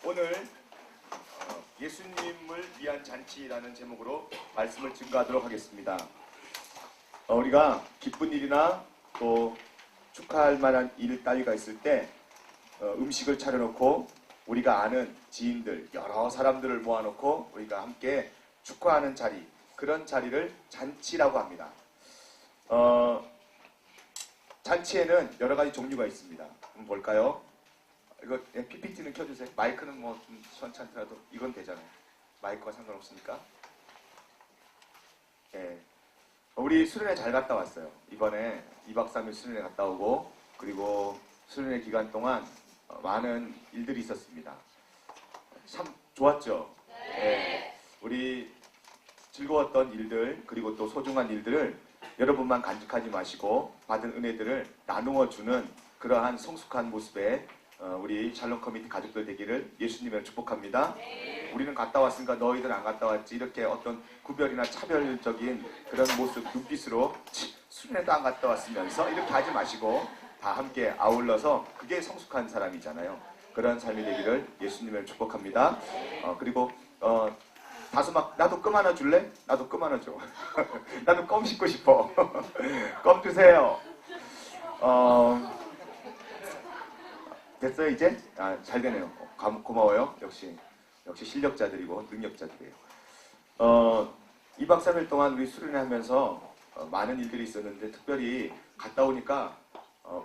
오늘 예수님을 위한 잔치라는 제목으로 말씀을 증거하도록 하겠습니다. 우리가 기쁜 일이나 또 축하할 만한 일 따위가 있을 때 음식을 차려놓고 우리가 아는 지인들, 여러 사람들을 모아놓고 우리가 함께 축하하는 자리, 그런 자리를 잔치라고 합니다. 잔치에는 여러 가지 종류가 있습니다. 한번 볼까요? 이거 PPT는 켜주세요. 마이크는 뭐 좀 시원찮더라도 이건 되잖아요. 마이크와 상관없으니까. 예. 우리 수련회 잘 갔다 왔어요. 이번에 2박 3일 수련회 갔다 오고, 그리고 수련회 기간 동안 많은 일들이 있었습니다. 참 좋았죠? 네. 우리 즐거웠던 일들, 그리고 또 소중한 일들을 여러분만 간직하지 마시고 받은 은혜들을 나누어 주는 그러한 성숙한 모습의 우리 샬롬 커뮤니티 가족들 되기를 예수님을 축복합니다. 네. 우리는 갔다 왔으니까 너희들 안 갔다 왔지, 이렇게 어떤 구별이나 차별적인 그런 모습, 눈빛으로 수련회도 안 갔다 왔으면서 이렇게 하지 마시고 다 함께 아울러서, 그게 성숙한 사람이잖아요. 그런 삶이 되기를 예수님을 축복합니다. 그리고 다소 막 나도 껌 하나 줄래? 나도 껌 하나 줘. 나도 껌 씹고 싶어. 껌 주세요. 됐어요 이제? 잘 되네요. 고마워요. 역시 실력자들이고 능력자들이에요. 2박 3일 동안 우리 수련회 하면서 많은 일들이 있었는데, 특별히 갔다 오니까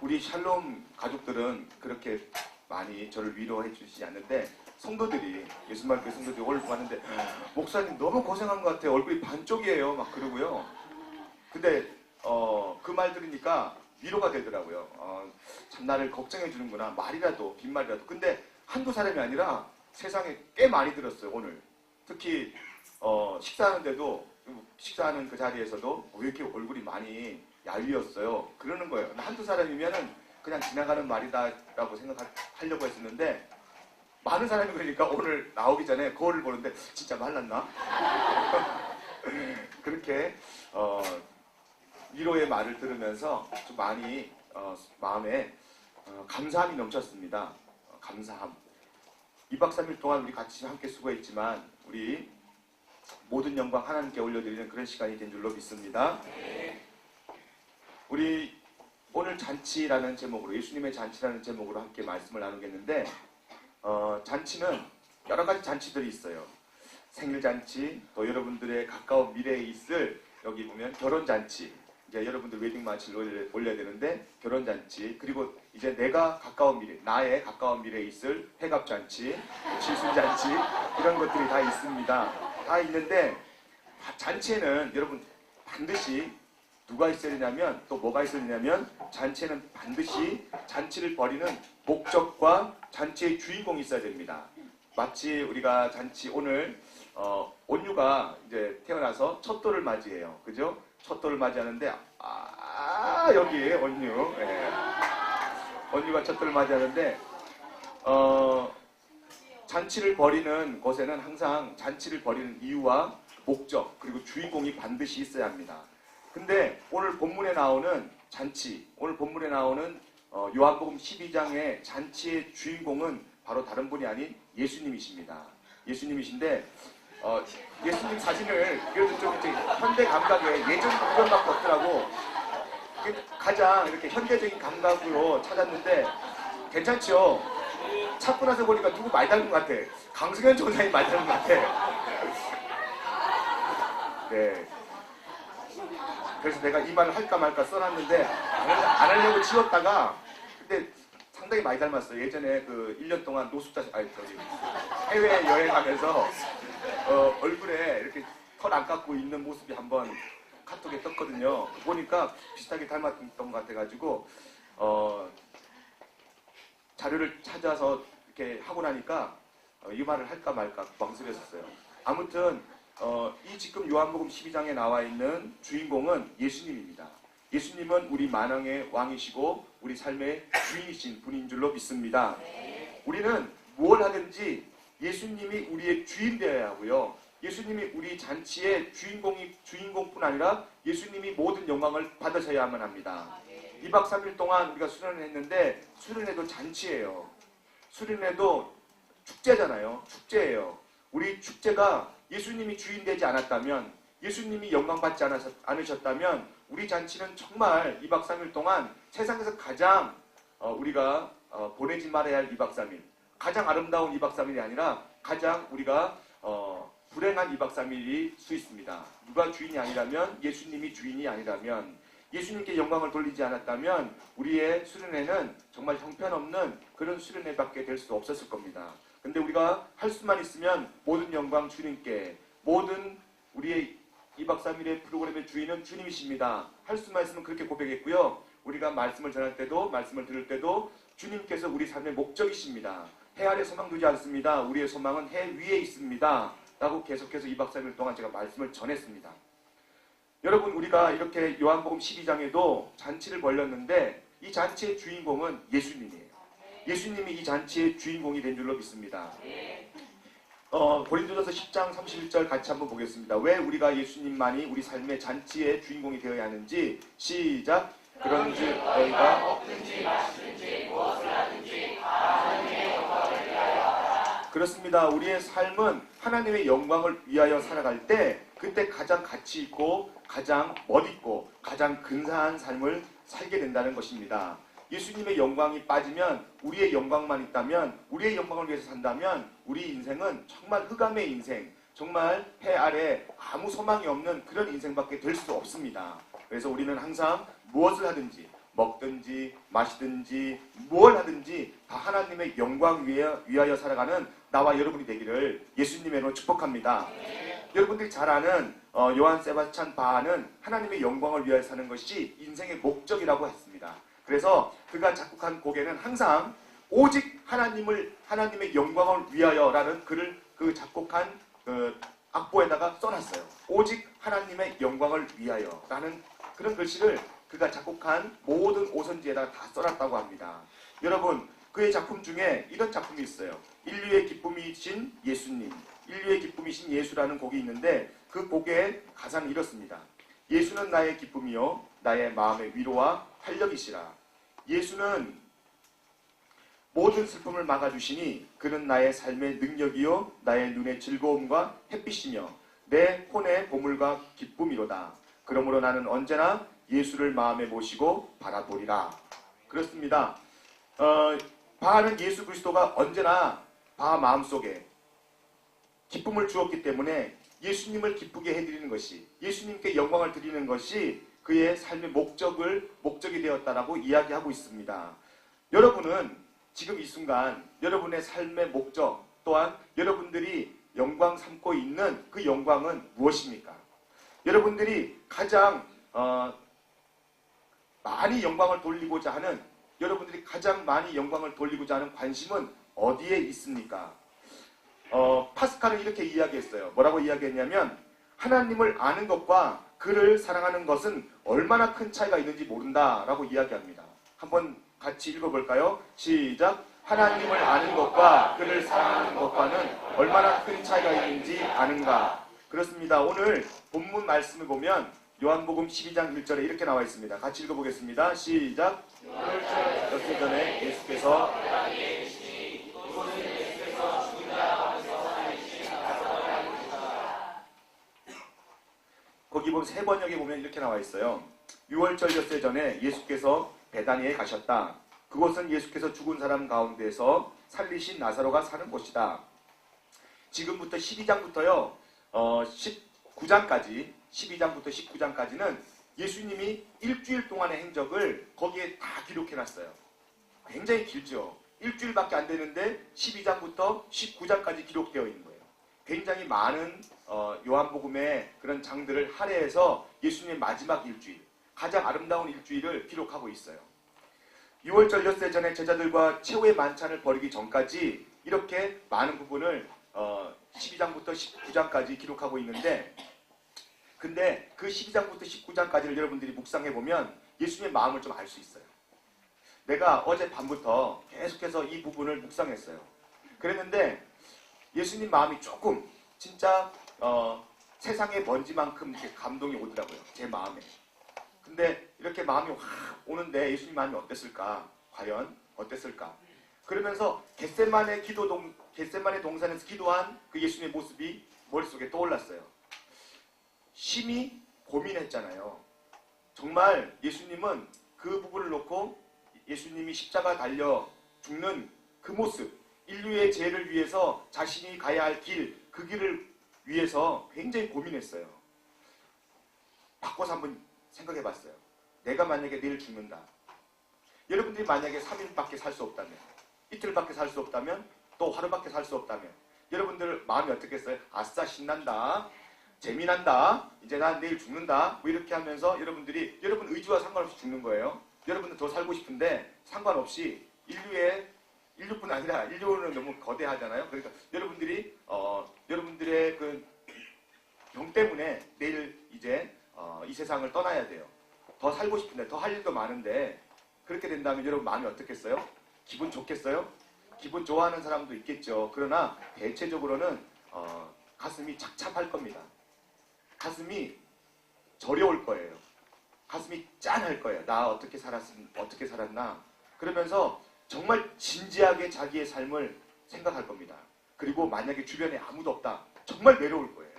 우리 샬롬 가족들은 그렇게 많이 저를 위로해 주시지 않는데, 성도들이, 예수님께 성도들이 오늘 봤는데 목사님 너무 고생한 것 같아요. 얼굴이 반쪽이에요. 막 그러고요. 근데 그 말 들으니까 위로가 되더라고요. 참 나를 걱정해 주는구나. 말이라도, 빈말이라도. 근데 한두 사람이 아니라 세상에 꽤 많이 들었어요. 오늘 특히 식사하는데도, 식사하는 그 자리에서도 왜 이렇게 얼굴이 많이 얄미웠어요. 그러는 거예요. 한두 사람이면은 그냥 지나가는 말이다라고 생각하려고 했었는데, 많은 사람이 그러니까 오늘 나오기 전에 거울을 보는데 진짜 말랐나? 그렇게 위로의 말을 들으면서 좀 많이 마음에 감사함이 넘쳤습니다. 감사함. 2박 3일 동안 우리 같이 함께 수고했지만 우리 모든 영광 하나님께 올려드리는 그런 시간이 된 줄로 믿습니다. 우리 오늘 잔치라는 제목으로, 예수님의 잔치라는 제목으로 함께 말씀을 나누겠는데, 잔치는 여러 가지 잔치들이 있어요. 생일잔치, 또 여러분들의 가까운 미래에 있을, 여기 보면 결혼잔치, 이제 여러분들 웨딩마치를 올려야 되는데 결혼잔치, 그리고 이제 내가 가까운 미래, 나의 가까운 미래에 있을 회갑잔치, 칠순잔치, 이런 것들이 다 있습니다. 다 있는데, 잔치에는 여러분 반드시 누가 있어야 되냐면, 또 뭐가 있어야 되냐면, 잔치에는 반드시 잔치를 벌이는 목적과 잔치의 주인공이 있어야 됩니다. 마치 우리가 잔치, 오늘 온유가 이제 태어나서 첫 돌을 맞이해요. 그죠? 첫 돌을 맞이하는데, 여기 온유. 예. 온유가 첫 돌을 맞이하는데, 잔치를 벌이는 곳에는 항상 잔치를 벌이는 이유와 목적, 그리고 주인공이 반드시 있어야 합니다. 근데 오늘 본문에 나오는 잔치, 오늘 본문에 나오는 요한복음 12장의 잔치의 주인공은 바로 다른 분이 아닌 예수님이십니다. 예수님이신데, 예수님 사진을 그래도 좀 이제 현대 감각에, 예전 구경밖에 없더라고. 가장 이렇게 현대적인 감각으로 찾았는데 괜찮죠? 찾고 나서 보니까 누구 많이 닮은 것 같아. 강승현 전사님 많이 닮은 것 같아. 네. 그래서 내가 이 말을 할까 말까 써놨는데 안 하려고 지웠다가, 근데 상당히 많이 닮았어요. 예전에 그 1년 동안 해외 여행하면서 얼굴에 이렇게 털 안 깎고 있는 모습이 한번 카톡에 떴거든요. 보니까 비슷하게 닮았던 것 같아가지고 자료를 찾아서 이렇게 하고 나니까 이 말을 할까 말까 망설였었어요. 아무튼 이 지금 요한복음 12장에 나와 있는 주인공은 예수님입니다. 예수님은 우리 만왕의 왕이시고 우리 삶의 주인이신 분인 줄로 믿습니다. 우리는 뭘 하든지 예수님이 우리의 주인 되어야 하고요. 예수님이 우리 잔치의 주인공뿐 아니라 예수님이 모든 영광을 받으셔야만 합니다. 2박 3일 동안 우리가 수련을 했는데, 수련회도 잔치예요. 수련회도 축제잖아요. 축제예요. 우리 축제가 예수님이 주인 되지 않았다면, 예수님이 영광받지 않으셨다면 우리 잔치는 정말 2박 3일 동안 세상에서 가장 우리가 보내지 말아야 할 2박 3일, 가장 아름다운 2박 3일이 아니라 가장 우리가 불행한 2박 3일이 수 있습니다. 누가 주인이 아니라면, 예수님이 주인이 아니라면, 예수님께 영광을 돌리지 않았다면 우리의 수련회는 정말 형편없는 그런 수련회밖에 될 수 없었을 겁니다. 근데 우리가 할 수만 있으면 모든 영광 주님께, 모든 우리의 2박 3일의 프로그램의 주인은 주님이십니다. 할 수만 있으면 그렇게 고백했고요. 우리가 말씀을 전할 때도, 말씀을 들을 때도 주님께서 우리 삶의 목적이십니다. 해 아래 소망 두지 않습니다. 우리의 소망은 해 위에 있습니다. 라고 계속해서 2박 3일 동안 제가 말씀을 전했습니다. 여러분, 우리가 이렇게 요한복음 12장에도 잔치를 벌였는데 이 잔치의 주인공은 예수님이에요. 예수님이 이 잔치의 주인공이 된 줄로 믿습니다. 고린도전서 10장 31절 같이 한번 보겠습니다. 왜 우리가 예수님만이 우리 삶의 잔치의 주인공이 되어야 하는지. 시작. 그런즉 너희가 먹든지 마시든지 무엇을 하든지 다 하나님의 영광을 위하여. 그렇습니다. 우리의 삶은 하나님의 영광을 위하여 살아갈 때 그때 가장 가치 있고 가장 멋있고 가장 근사한 삶을 살게 된다는 것입니다. 예수님의 영광이 빠지면, 우리의 영광만 있다면, 우리의 영광을 위해서 산다면 우리 인생은 정말 흑암의 인생, 정말 해 아래 아무 소망이 없는 그런 인생밖에 될 수 없습니다. 그래서 우리는 항상 무엇을 하든지, 먹든지 마시든지 무엇을 하든지 다 하나님의 영광 위하여 살아가는 나와 여러분이 되기를 예수님으로 축복합니다. 여러분들이 잘 아는 요한 세바스찬 바하는 하나님의 영광을 위하여 사는 것이 인생의 목적이라고 했습니다. 그래서 그가 작곡한 곡에는 항상 오직 하나님의 영광을 위하여라는 글을 그 작곡한 악보에다가 써놨어요. 오직 하나님의 영광을 위하여라는 그런 글씨를 그가 작곡한 모든 오선지에다가 다 써놨다고 합니다. 여러분, 그의 작품 중에 이런 작품이 있어요. 인류의 기쁨이신 예수님, 인류의 기쁨이신 예수라는 곡이 있는데 그 곡의 가사는 이렇습니다. 예수는 나의 기쁨이요 나의 마음의 위로와 활력이시라. 예수는 모든 슬픔을 막아주시니 그는 나의 삶의 능력이요 나의 눈의 즐거움과 햇빛이며 내 혼의 보물과 기쁨이로다. 그러므로 나는 언제나 예수를 마음에 모시고 바라보리라. 그렇습니다. 바하는 예수 그리스도가 언제나 바하 마음속에 기쁨을 주었기 때문에 예수님을 기쁘게 해드리는 것이, 예수님께 영광을 드리는 것이 그의 삶의 목적이 되었다라고 이야기하고 있습니다. 여러분은 지금 이 순간 여러분의 삶의 목적 또한 여러분들이 영광 삼고 있는 그 영광은 무엇입니까? 여러분들이 가장 많이 영광을 돌리고자 하는, 여러분들이 가장 많이 영광을 돌리고자 하는 관심은 어디에 있습니까? 파스칼은 이렇게 이야기했어요. 뭐라고 이야기했냐면 하나님을 아는 것과 그를 사랑하는 것은 얼마나 큰 차이가 있는지 모른다라고 이야기합니다. 한번 같이 읽어볼까요? 시작. 하나님을 아는 것과 그를 사랑하는 것과는 얼마나 큰 차이가 있는지 아는가. 그렇습니다. 오늘 본문 말씀을 보면 요한복음 12장 1절에 이렇게 나와 있습니다. 같이 읽어보겠습니다. 시작. 엿새 전에 예수께서 거기 보면 세 번역에 보면 이렇게 나와 있어요. 6월절 엿새 전에 예수께서 베다니에 가셨다. 그곳은 예수께서 죽은 사람 가운데서 살리신 나사로가 사는 곳이다. 지금부터 12장부터요 19장까지 12장부터 19장까지는 예수님이 일주일 동안의 행적을 거기에 다 기록해놨어요. 굉장히 길죠. 일주일밖에 안 되는데 12장부터 19장까지 기록되어 있는 거예요. 굉장히 많은 요한복음의 그런 장들을 할애해서 예수님의 마지막 일주일, 가장 아름다운 일주일을 기록하고 있어요. 6월절 엿새 전에 제자들과 최후의 만찬을 벌이기 전까지 이렇게 많은 부분을 12장부터 19장까지 기록하고 있는데, 근데 그 12장부터 19장까지를 여러분들이 묵상해보면 예수님의 마음을 좀 알 수 있어요. 내가 어제 밤부터 계속해서 이 부분을 묵상했어요. 그랬는데 예수님 마음이 조금 진짜 세상의 먼지만큼 이렇게 감동이 오더라고요. 제 마음에. 근데 이렇게 마음이 확 오는데 예수님 마음이 어땠을까? 과연 어땠을까? 그러면서 겟세마네 동산에서 기도한 그 예수님의 모습이 머릿속에 떠올랐어요. 심히 고민했잖아요. 정말 예수님은 그 부분을 놓고 예수님이 십자가 달려 죽는 그 모습, 인류의 죄를 위해서 자신이 가야 할 길, 그 길을 위해서 굉장히 고민했어요. 바꿔서 한번 생각해 봤어요. 내가 만약에 내일 죽는다. 여러분들이 만약에 3일밖에 살 수 없다면, 이틀밖에 살 수 없다면, 또 하루밖에 살 수 없다면 여러분들 마음이 어떻겠어요? 아싸 신난다. 재미난다. 이제 난 내일 죽는다. 뭐 이렇게 하면서 여러분들이 여러분 의지와 상관없이 죽는 거예요. 여러분들 더 살고 싶은데 상관없이 인류뿐 아니라 인류는 너무 거대하잖아요. 그러니까 여러분들이 여러분들의 그 병 때문에 내일 이제 이 세상을 떠나야 돼요. 더 살고 싶은데 더 할 일도 많은데 그렇게 된다면 여러분 마음이 어떻겠어요? 기분 좋겠어요? 기분 좋아하는 사람도 있겠죠. 그러나 대체적으로는 가슴이 착잡할 겁니다. 가슴이 저려올 거예요. 가슴이 짠할 거예요. 나 어떻게 살았나? 그러면서 정말 진지하게 자기의 삶을 생각할 겁니다. 그리고 만약에 주변에 아무도 없다. 정말 외로울 거예요.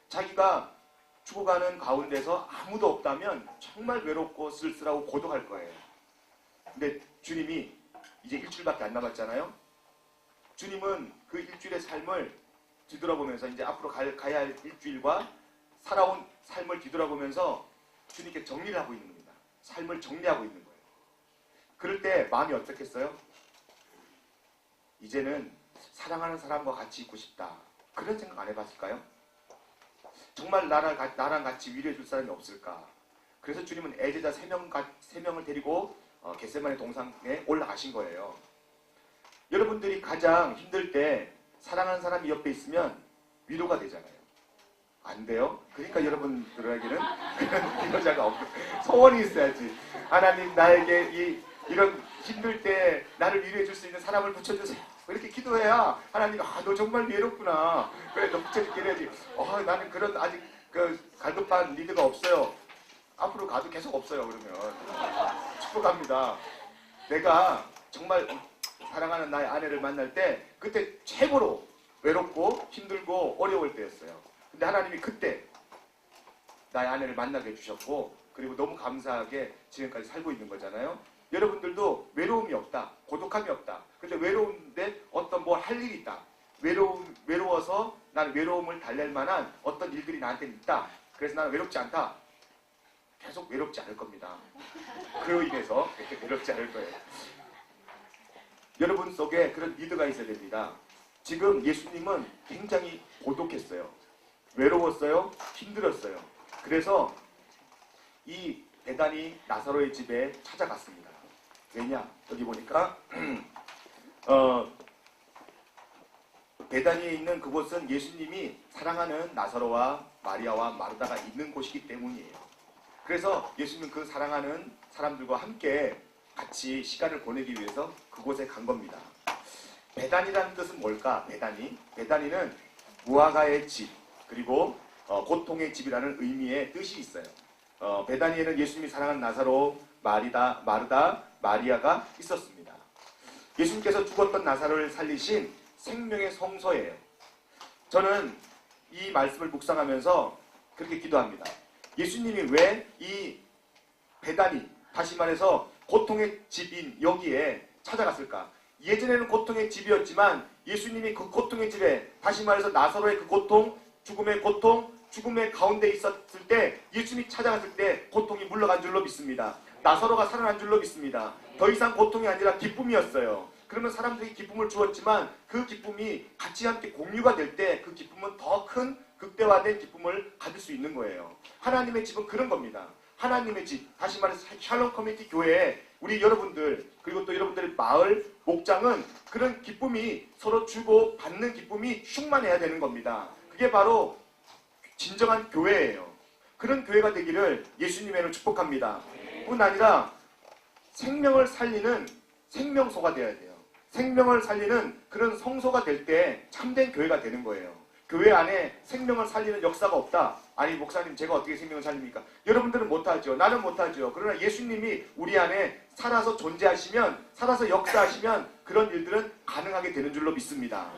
자기가 죽어가는 가운데서 아무도 없다면 정말 외롭고 쓸쓸하고 고독할 거예요. 근데 주님이 이제 일주일밖에 안 남았잖아요. 주님은 그 일주일의 삶을 뒤돌아보면서 이제 앞으로 가야 할 일주일과 살아온 삶을 뒤돌아보면서 주님께 정리를 하고 있는 겁니다. 삶을 정리하고 있는 거예요. 그럴 때 마음이 어떻겠어요? 이제는 사랑하는 사람과 같이 있고 싶다. 그런 생각 안 해봤을까요? 정말 나랑 같이 위로해 줄 사람이 없을까? 그래서 주님은 애제자 3명을 데리고 겟세마네 동산에 올라가신 거예요. 여러분들이 가장 힘들 때 사랑하는 사람이 옆에 있으면 위로가 되잖아요. 안 돼요? 그러니까 여러분들에게는 그런 위로자가 없고 소원이 있어야지. 하나님 나에게 이런 힘들 때 나를 위로해 줄 수 있는 사람을 붙여주세요. 이렇게 기도해야 하나님 너 정말 외롭구나. 그래 너 붙여줄게 해야지. 나는 그런 아직 그 갈급한 리드가 없어요. 앞으로 가도 계속 없어요. 그러면 축복합니다. 내가 정말 사랑하는 나의 아내를 만날 때 그때 최고로 외롭고 힘들고 어려울 때였어요. 근데 하나님이 그때 나의 아내를 만나게 해주셨고 그리고 너무 감사하게 지금까지 살고 있는 거잖아요. 여러분들도 외로움이 없다. 고독함이 없다. 근데 외로운데 어떤 뭘 할 일이 있다. 외로워서 나는 외로움을 달랠 만한 어떤 일들이 나한테는 있다. 그래서 나는 외롭지 않다. 계속 외롭지 않을 겁니다. 그로 인해서 외롭지 않을 거예요. 여러분 속에 그런 리드가 있어야 됩니다. 지금 예수님은 굉장히 고독했어요. 외로웠어요. 힘들었어요. 그래서 이 베다니 나사로의 집에 찾아갔습니다. 왜냐? 여기 보니까 베다니에 있는 그곳은 예수님이 사랑하는 나사로와 마리아와 마르다가 있는 곳이기 때문이에요. 그래서 예수님은 그 사랑하는 사람들과 함께 같이 시간을 보내기 위해서 그곳에 간 겁니다. 베다니라는 뜻은 뭘까? 베다니는 무화과의 집 그리고 고통의 집이라는 의미의 뜻이 있어요. 베다니에는 예수님이 사랑하는 나사로, 마르다, 마리아가 있었습니다. 예수님께서 죽었던 나사로를 살리신 생명의 성소예요. 저는 이 말씀을 묵상하면서 그렇게 기도합니다. 예수님이 왜 이 베다니, 다시 말해서 고통의 집인 여기에 찾아갔을까? 예전에는 고통의 집이었지만 예수님이 그 고통의 집에, 다시 말해서 나사로의 그 고통, 죽음의 고통, 죽음의 가운데 있었을 때 예수님이 찾아갔을 때 고통이 물러간 줄로 믿습니다. 나사로가 살아난 줄로 믿습니다. 더 이상 고통이 아니라 기쁨이었어요. 그러면 사람들이 기쁨을 주었지만 그 기쁨이 같이 함께 공유가 될 때 그 기쁨은 더 큰 극대화된 기쁨을 가질 수 있는 거예요. 하나님의 집은 그런 겁니다. 하나님의 집, 다시 말해서 샬롬 커뮤니티 교회에 우리 여러분들 그리고 또 여러분들의 마을, 목장은 그런 기쁨이 서로 주고 받는 기쁨이 충만해야 되는 겁니다. 그게 바로 진정한 교회예요. 그런 교회가 되기를 예수님의 축복합니다. 뿐 아니라 생명을 살리는 생명소가 되어야 돼요. 생명을 살리는 그런 성소가 될 때 참된 교회가 되는 거예요. 교회 안에 생명을 살리는 역사가 없다. 아니 목사님 제가 어떻게 생명을 살립니까? 여러분들은 못하죠. 나는 못하죠. 그러나 예수님이 우리 안에 살아서 존재하시면, 살아서 역사하시면 그런 일들은 가능하게 되는 줄로 믿습니다.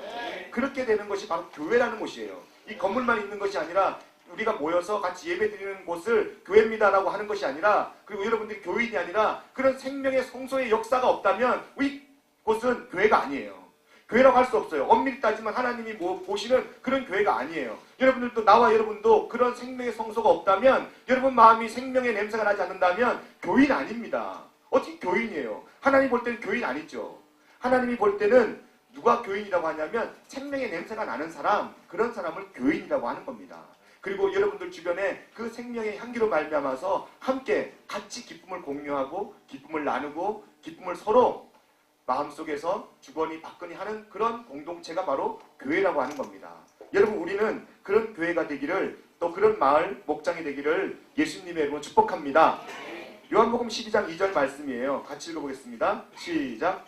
그렇게 되는 것이 바로 교회라는 곳이에요. 이 건물만 있는 것이 아니라 우리가 모여서 같이 예배드리는 곳을 교회입니다라고 하는 것이 아니라, 그리고 여러분들이 교인이 아니라 그런 생명의 성소의 역사가 없다면 우리 곳은 교회가 아니에요. 교회라고 할 수 없어요. 엄밀히 따지면 하나님이 보시는 그런 교회가 아니에요. 여러분들도, 나와 여러분도 그런 생명의 성소가 없다면, 여러분 마음이 생명의 냄새가 나지 않는다면 교인 아닙니다. 어떻게 교인이에요? 하나님 볼 때는 교인 아니죠. 하나님이 볼 때는 누가 교인이라고 하냐면 생명의 냄새가 나는 사람, 그런 사람을 교인이라고 하는 겁니다. 그리고 여러분들 주변에 그 생명의 향기로 말미암아서 함께 같이 기쁨을 공유하고 기쁨을 나누고 기쁨을 서로 마음속에서 주거니 받거니 하는 그런 공동체가 바로 교회라고 하는 겁니다. 여러분, 우리는 그런 교회가 되기를, 또 그런 마을 목장이 되기를 예수님의 이름으로 축복합니다. 요한복음 12장 2절 말씀이에요. 같이 읽어보겠습니다. 시작.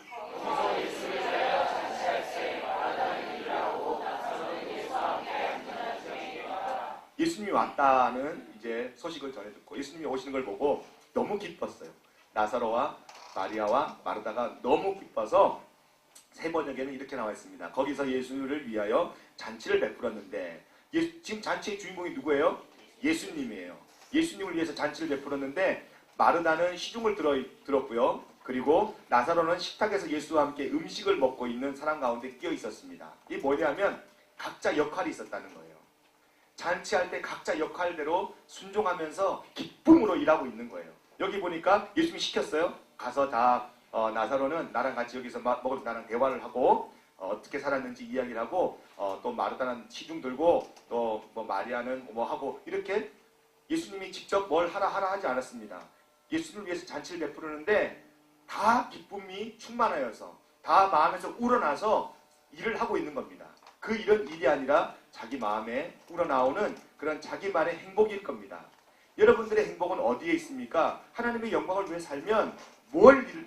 예수님이 왔다는 이제 소식을 전해 듣고 예수님이 오시는 걸 보고 너무 기뻤어요. 나사로와 마리아와 마르다가 너무 기뻐서 세 번역에는 이렇게 나와 있습니다. 거기서 예수를 위하여 잔치를 베풀었는데, 지금 잔치의 주인공이 누구예요? 예수님이에요. 예수님을 위해서 잔치를 베풀었는데 마르다는 시중을 들었고요. 그리고 나사로는 식탁에서 예수와 함께 음식을 먹고 있는 사람 가운데 끼어 있었습니다. 이게 뭐냐면 각자 역할이 있었다는 거예요. 잔치할 때 각자 역할대로 순종하면서 기쁨으로 일하고 있는 거예요. 여기 보니까 예수님이 시켰어요. 가서 다 나사로는 나랑 같이 여기서 먹으면서 나랑 대화를 하고 어떻게 살았는지 이야기를 하고, 또 마르다는 시중 들고, 또 뭐 마리아는 뭐 하고, 이렇게 예수님이 직접 뭘 하라 하지 않았습니다. 예수님을 위해서 잔치를 베푸르는데 다 기쁨이 충만하여서, 다 마음에서 우러나서 일을 하고 있는 겁니다. 그 일은 일이 아니라 자기 마음에 우러나오는 그런 자기만의 행복일 겁니다. 여러분들의 행복은 어디에 있습니까? 하나님의 영광을 위해 살면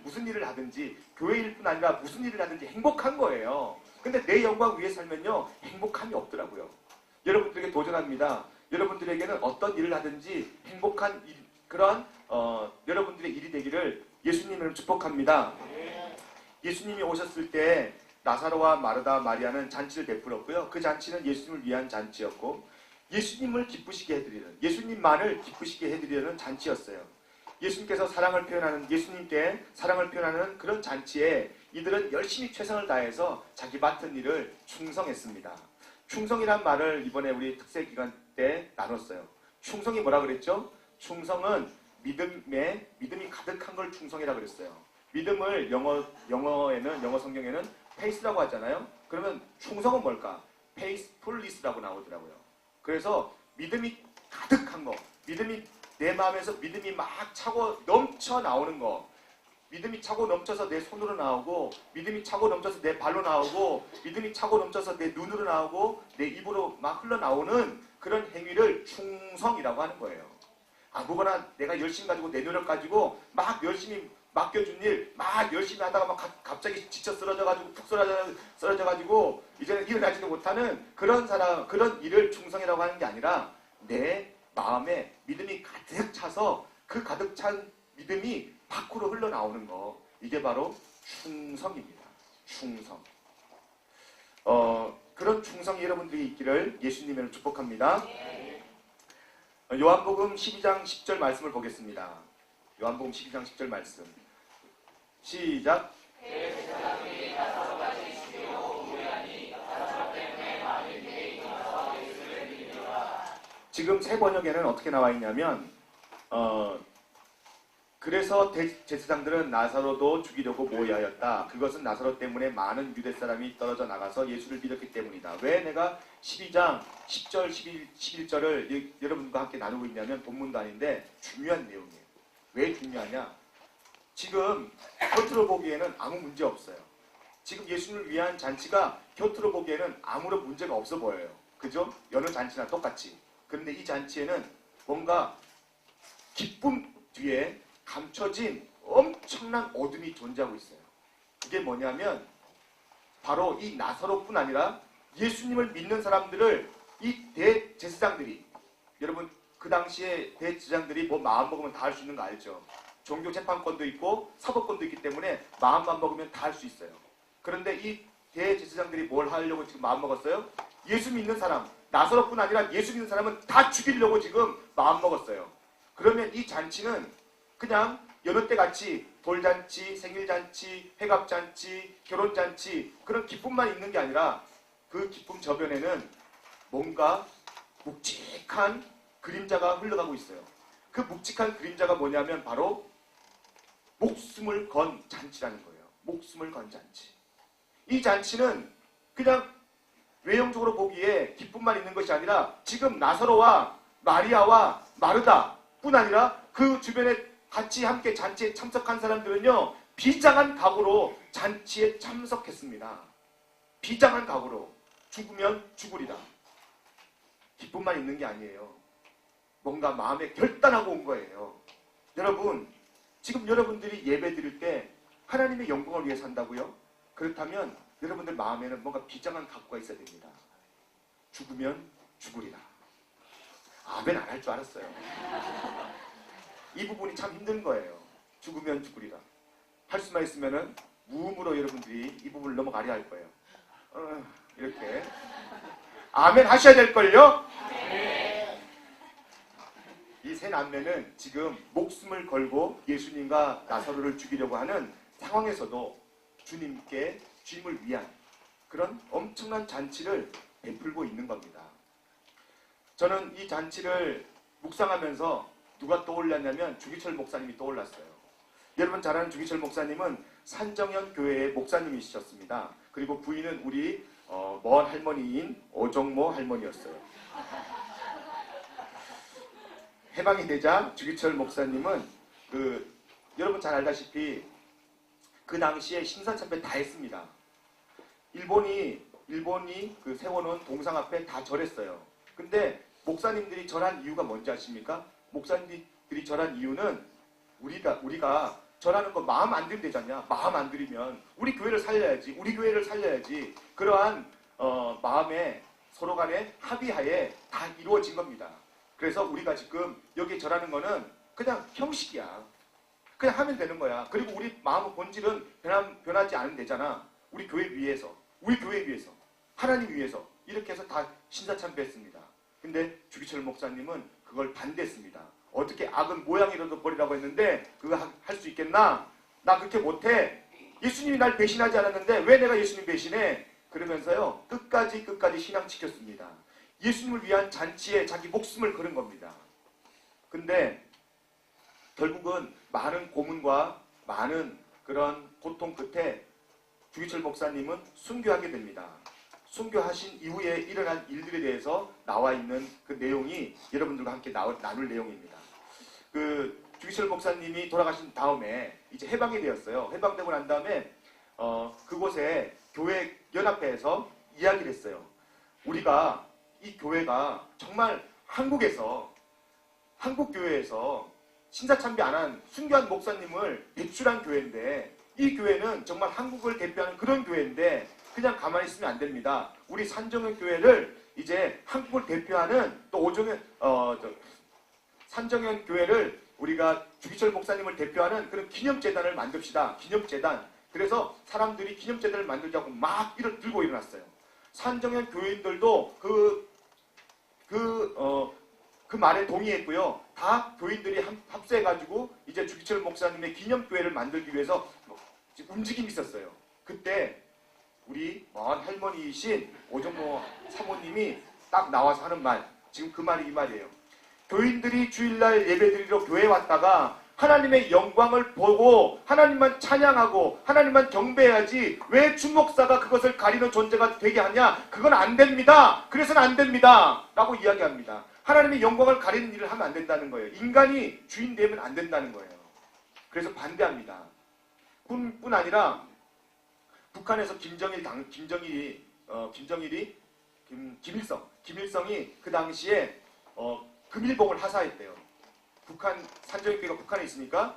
무슨 일을 하든지, 교회일 뿐 아니라 무슨 일을 하든지 행복한 거예요. 근데 내 영광 위해 살면요, 행복함이 없더라고요. 여러분들에게 도전합니다. 여러분들에게는 어떤 일을 하든지 행복한 그런 여러분들의 일이 되기를 예수님을 축복합니다. 예수님이 오셨을 때 나사로와 마르다, 마리아는 잔치를 베풀었고요. 그 잔치는 예수님을 위한 잔치였고, 예수님을 기쁘시게 해드리는, 예수님만을 기쁘시게 해드리는 잔치였어요. 예수님께 사랑을 표현하는 그런 잔치에 이들은 열심히 최선을 다해서 자기 맡은 일을 충성했습니다. 충성이란 말을 이번에 우리 특세 기간 때 나눴어요. 충성이 뭐라 그랬죠? 충성은 믿음이 가득한 걸 충성이라 그랬어요. 믿음을 영어 성경에는 페이스라고 하잖아요. 그러면 충성은 뭘까? 페이스풀리스라고 나오더라고요. 그래서 믿음이 가득한 거, 내 마음에서 믿음이 막 차고 넘쳐 나오는 거, 믿음이 차고 넘쳐서 내 손으로 나오고, 믿음이 차고 넘쳐서 내 발로 나오고, 믿음이 차고 넘쳐서 내 눈으로 나오고, 내 입으로 막 흘러나오는 그런 행위를 충성이라고 하는 거예요. 아무거나 내가 열심히 가지고 내 노력 가지고 막 열심히 맡겨준 일 막 열심히 하다가 막 갑자기 지쳐 쓰러져가지고 푹 쓰러져가지고 이제는 일어나지도 못하는 그런 일을 충성이라고 하는 게 아니라, 내 마음에 믿음이 가득 차서 그 가득 찬 믿음이 밖으로 흘러나오는 거, 이게 바로 충성입니다. 충성. 그런 충성이 여러분들이 있기를 예수님을 축복합니다. 요한복음 12장 10절 말씀을 보겠습니다. 요한복음 12장 10절 말씀. 시작. 지금 새 번역에는 어떻게 나와 있냐면, 그래서 제사장들은 나사로도 죽이려고 모의하였다. 그것은 나사로 때문에 많은 유대 사람이 떨어져 나가서 예수를 믿었기 때문이다. 왜 내가 12장 10절, 11절을 여러분과 함께 나누고 있냐면, 본문도 아닌데 중요한 내용이에요. 왜 중요하냐? 지금 겉으로 보기에는 아무 문제 없어요. 지금 예수님을 위한 잔치가 겉으로 보기에는 아무런 문제가 없어 보여요. 그죠? 여느 잔치나 똑같이. 그런데 이 잔치에는 뭔가 기쁨 뒤에 감춰진 엄청난 어둠이 존재하고 있어요. 그게 뭐냐면 바로 이 나사로뿐 아니라 예수님을 믿는 사람들을 이 대제사장들이, 여러분 그 당시에 대제사장들이 뭐 마음 먹으면 다 할 수 있는 거 알죠? 종교 재판권도 있고 사법권도 있기 때문에 마음만 먹으면 다 할 수 있어요. 그런데 이 대제사장들이 뭘 하려고 지금 마음 먹었어요? 예수 믿는 사람, 나사로뿐 아니라 예수 믿는 사람은 다 죽이려고 지금 마음 먹었어요. 그러면 이 잔치는 그냥 여느 때 같이 돌잔치, 생일잔치, 회갑잔치, 결혼잔치 그런 기쁨만 있는 게 아니라 그 기쁨 저변에는 뭔가 묵직한 그림자가 흘러가고 있어요. 그 묵직한 그림자가 뭐냐면 바로 목숨을 건 잔치라는 거예요. 목숨을 건 잔치. 이 잔치는 그냥 외형적으로 보기에 기쁨만 있는 것이 아니라 지금 나사로와 마리아와 마르다 뿐 아니라 그 주변에 같이 함께 잔치에 참석한 사람들은요, 비장한 각오로 잔치에 참석했습니다. 비장한 각오로 죽으면 죽으리라. 기쁨만 있는 게 아니에요. 뭔가 마음에 결단하고 온 거예요. 여러분, 지금 여러분들이 예배 드릴 때 하나님의 영광을 위해 산다고요? 그렇다면 여러분들 마음에는 뭔가 비장한 각오가 있어야 됩니다. 죽으면 죽으리라. 아멘 안 할 줄 알았어요. 이 부분이 참 힘든 거예요. 죽으면 죽으리라. 할 수만 있으면은 무음으로 여러분들이 이 부분을 넘어가려 할 거예요. 이렇게 아멘 하셔야 될걸요? 이 세 남매는 지금 목숨을 걸고 예수님과 나사로를 죽이려고 하는 상황에서도 주님께 주임을 위한 그런 엄청난 잔치를 베풀고 있는 겁니다. 저는 이 잔치를 묵상하면서 누가 떠올랐냐면 주기철 목사님이 떠올랐어요. 여러분 잘 아는 주기철 목사님은 산정현 교회의 목사님이셨습니다. 그리고 부인은 우리 먼 할머니인 오정모 할머니였어요. 해방이 되자 주기철 목사님은 여러분 잘 알다시피 그 당시에 신사참배 다 했습니다. 일본이 세워놓은 동상 앞에 다 절했어요. 근데 목사님들이 절한 이유가 뭔지 아십니까? 목사님들이 절한 이유는 우리가 절하는 거 마음 안 들이면 되잖냐. 마음 안 들이면 우리 교회를 살려야지. 우리 교회를 살려야지. 그러한 마음에 서로 간에 합의하에 다 이루어진 겁니다. 그래서 우리가 지금 여기 절하는 거는 그냥 형식이야. 그냥 하면 되는 거야. 그리고 우리 마음의 본질은 변하지 않으면 되잖아. 우리 교회 위해서, 하나님 위해서 이렇게 해서 다 신사참배했습니다. 근데 주기철 목사님은 그걸 반대했습니다. 어떻게 악은 모양이라도 버리라고 했는데 그거 할 수 있겠나? 나 그렇게 못해. 예수님이 날 배신하지 않았는데 왜 내가 예수님 배신해? 그러면서요 끝까지 신앙 지켰습니다. 예수님을 위한 잔치에 자기 목숨을 거는 겁니다. 근데 결국은 많은 고문과 많은 그런 고통 끝에 주기철 목사님은 순교하게 됩니다. 순교하신 이후에 일어난 일들에 대해서 나와 있는 그 내용이 여러분들과 함께 나눌 내용입니다. 주기철 목사님이 돌아가신 다음에 이제 해방이 되었어요. 해방되고 난 다음에 그곳에 교회 연합회에서 이야기를 했어요. 우리가 이 교회가 정말 한국 교회에서 신사참배 안 한 순교한 목사님을 배출한 교회인데 이 교회는 정말 한국을 대표하는 그런 교회인데 그냥 가만히 있으면 안 됩니다. 우리 산정현 교회를 이제 한국을 대표하는 또 산정현 교회를 우리가 주기철 목사님을 대표하는 그런 기념재단을 만듭시다. 기념재단. 그래서 사람들이 기념재단을 만들자고 막 들고 일어났어요. 산정현 교인들도 그 말에 동의했고요. 다 교인들이 합세해가지고 이제 주기철 목사님의 기념교회를 만들기 위해서 움직임이 있었어요. 그때 우리 먼 할머니이신 오정모 사모님이 딱 나와서 하는 말, 지금 그 말이 이 말이에요. 교인들이 주일날 예배드리러 교회에 왔다가 하나님의 영광을 보고 하나님만 찬양하고 하나님만 경배해야지 왜 주목사가 그것을 가리는 존재가 되게 하냐? 그건 안 됩니다. 그래서는 안 됩니다. 라고 이야기합니다. 하나님의 영광을 가리는 일을 하면 안 된다는 거예요. 인간이 주인 되면 안 된다는 거예요. 그래서 반대합니다. 뿐 아니라 북한에서 김일성이 그 당시에 금일봉을 하사했대요. 산정현교회가 북한에 있으니까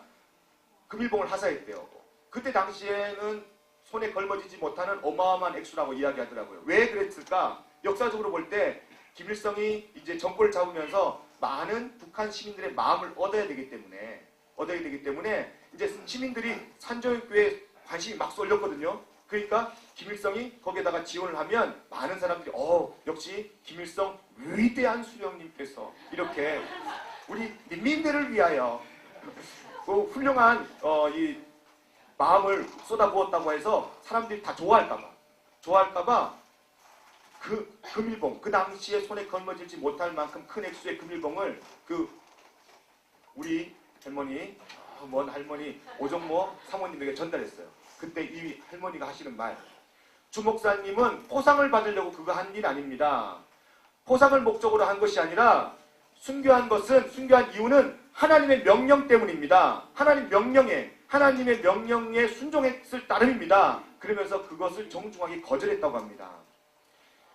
금일봉을 하사했대요. 그때 당시에는 손에 걸머지지 못하는 어마어마한 액수라고 이야기하더라고요. 왜 그랬을까? 역사적으로 볼 때 김일성이 이제 정권을 잡으면서 많은 북한 시민들의 마음을 얻어야 되기 때문에 이제 시민들이 산정교회에 관심이 막 쏠렸거든요. 그러니까 김일성이 거기에다가 지원을 하면 많은 사람들이 역시 김일성 위대한 수령님께서 이렇게 우리 민민들을 위하여 그 훌륭한 이 마음을 쏟아부었다고 해서 사람들이 다 좋아할까봐 그 금일봉, 그 당시에 손에 걸머질지 못할 만큼 큰 액수의 금일봉을 우리 할머니, 먼 할머니 오정모 사모님에게 전달했어요. 그때 이 할머니가 하시는 말, 주 목사님은 포상을 받으려고 그거 한 일 아닙니다. 포상을 목적으로 한 것이 아니라 순교한 이유는 하나님의 명령 때문입니다. 하나님의 명령에 순종했을 따름입니다. 그러면서 그것을 정중하게 거절했다고 합니다.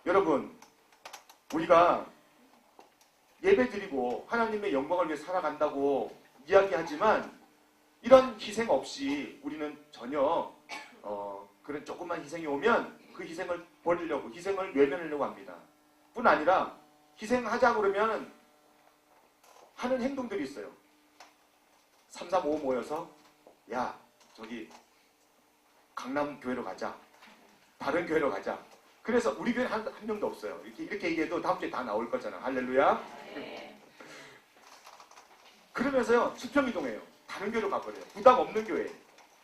여러분, 우리가 예배드리고 하나님의 영광을 위해 살아간다고 이야기하지만 이런 희생 없이 우리는 전혀 그런 조그만 희생이 오면 그 희생을 버리려고, 희생을 외면하려고 합니다. 뿐 아니라 희생하자 그러면 하는 행동들이 있어요. 3, 4, 5 모여서 야, 저기 강남 교회로 가자. 다른 교회로 가자. 그래서 우리 교회는 한 명도 없어요. 이렇게 얘기해도 다음 주에 다 나올 거잖아. 할렐루야. 네. 그러면서요, 수평이동해요. 다른 교회로 가버려요. 부담 없는 교회.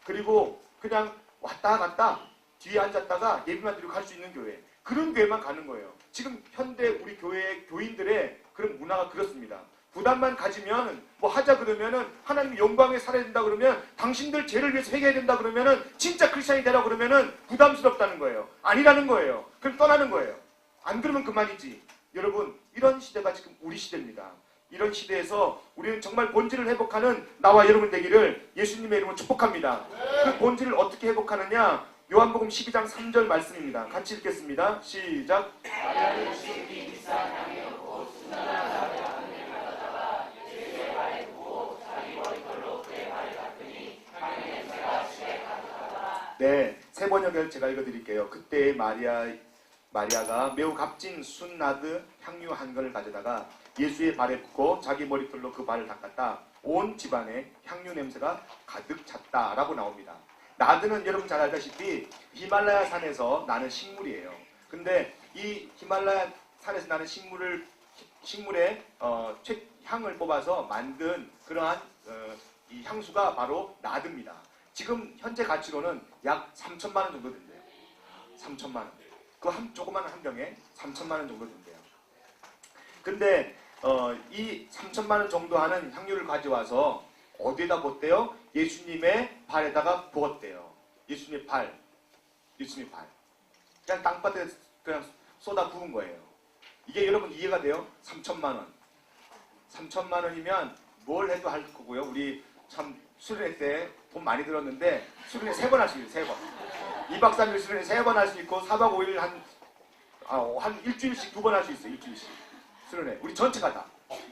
그리고 그냥 왔다 갔다 뒤에 앉았다가 예배만 드리고 갈 수 있는 교회. 그런 교회만 가는 거예요. 지금 현대 우리 교회 교인들의 그런 문화가 그렇습니다. 부담만 가지면 뭐 하자 그러면은 하나님 영광에 살아야 된다 그러면 당신들 죄를 위해서 회개해야 된다 그러면은 진짜 크리스천이 되라 그러면은 부담스럽다는 거예요. 아니라는 거예요. 그럼 떠나는 거예요. 안 그러면 그만이지. 여러분, 이런 시대가 지금 우리 시대입니다. 이런 시대에서 우리는 정말 본질을 회복하는 나와 여러분 되기를 예수님의 이름으로 축복합니다. 그 본질을 어떻게 회복하느냐? 요한복음 12장 3절 말씀입니다. 같이 읽겠습니다. 시작. 네, 세 번역을 제가 읽어드릴게요. 그때 마리아가 매우 값진 순나드 향유 한 건을 가져다가 예수의 발에 붓고 자기 머리털로 그 발을 닦았다. 온 집안에 향유 냄새가 가득 찼다라고 나옵니다. 나드는 여러분 잘 알다시피 히말라야 산에서 나는 식물이에요. 근데 이 히말라야 산에서 나는 식물의 향을 뽑아서 만든 그러한 이 향수가 바로 나드입니다. 지금 현재 가치로는 약 3천만 원 정도 된대요. 3천만 원. 그 조그마한 한 병에 3천만 원 정도 된대요. 근데 이 3천만 원 정도 하는 향유를 가져와서 어디에다 붓대요? 예수님의 발에다가 부었대요. 예수님의 발. 그냥 땅바닥에 그냥 쏟아 부은 거예요. 이게 여러분 이해가 돼요? 3천만 원. 3천만 원이면 뭘 해도 할 거고요. 우리 참 수련회 때 돈 많이 들었는데 수련회 3번 할 수 있어요. 3번. 2박 3일 수련회 3번 할 수 있고 4박 5일 한 일주일씩 2번 할 수 있어요. 일주일씩. 수련회. 우리 전체가 다.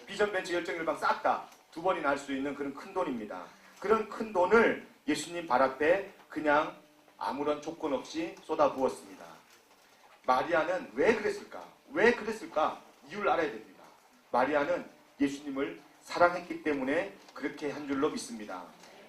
비전 벤처 열정일방 싹 다 2번이나 할 수 있는 그런 큰 돈입니다. 그런 큰 돈을 예수님 발 앞에 그냥 아무런 조건 없이 쏟아 부었습니다. 마리아는 왜 그랬을까? 이유를 알아야 됩니다. 마리아는 예수님을 사랑했기 때문에 그렇게 한 줄로 믿습니다.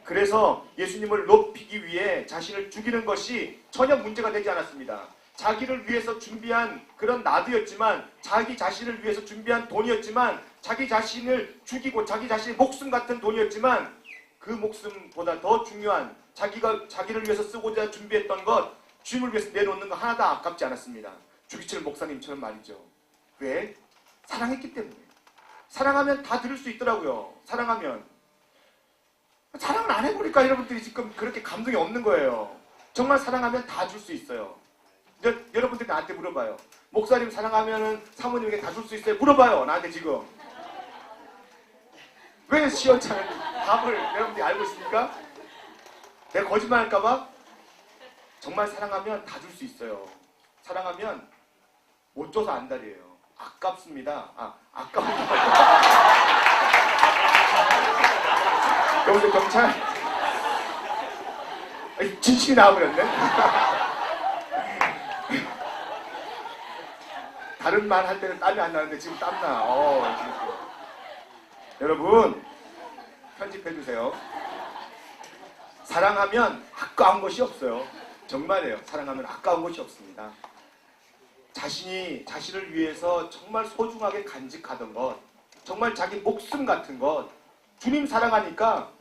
그래서 예수님을 높이기 위해 자신을 죽이는 것이 전혀 문제가 되지 않았습니다. 자기를 위해서 준비한 그런 나드였지만, 자기 자신을 위해서 준비한 돈이었지만, 자기 자신을 죽이고 자기 자신의 목숨 같은 돈이었지만, 그 목숨보다 더 중요한 자기를 위해서 쓰고자 준비했던 것, 주님을 위해서 내놓는 거 하나도 아깝지 않았습니다. 주기철 목사님처럼 말이죠. 왜? 사랑했기 때문에. 사랑하면 다 들을 수 있더라고요. 사랑하면. 사랑을 안 해보니까 여러분들이 지금 그렇게 감동이 없는 거예요. 정말 사랑하면 다 줄 수 있어요. 여러분들이 나한테 물어봐요. 목사님 사랑하면 사모님에게 다 줄 수 있어요? 물어봐요. 나한테 지금. 왜 시원찮은 답을 여러분들이 알고 있습니까? 내가 거짓말 할까봐? 정말 사랑하면 다 줄 수 있어요. 사랑하면 못 줘서 안달이에요. 아깝습니다. 아까운 여기서 경찰 진실이 나와버렸네. 다른 말 할 때는 땀이 안 나는데 지금 땀나. 여러분 편집해주세요. 사랑하면 아까운 것이 없어요. 정말이에요. 사랑하면 아까운 것이 없습니다. 자신을 위해서 정말 소중하게 간직하던 것, 정말 자기 목숨 같은 것, 주님 사랑하니까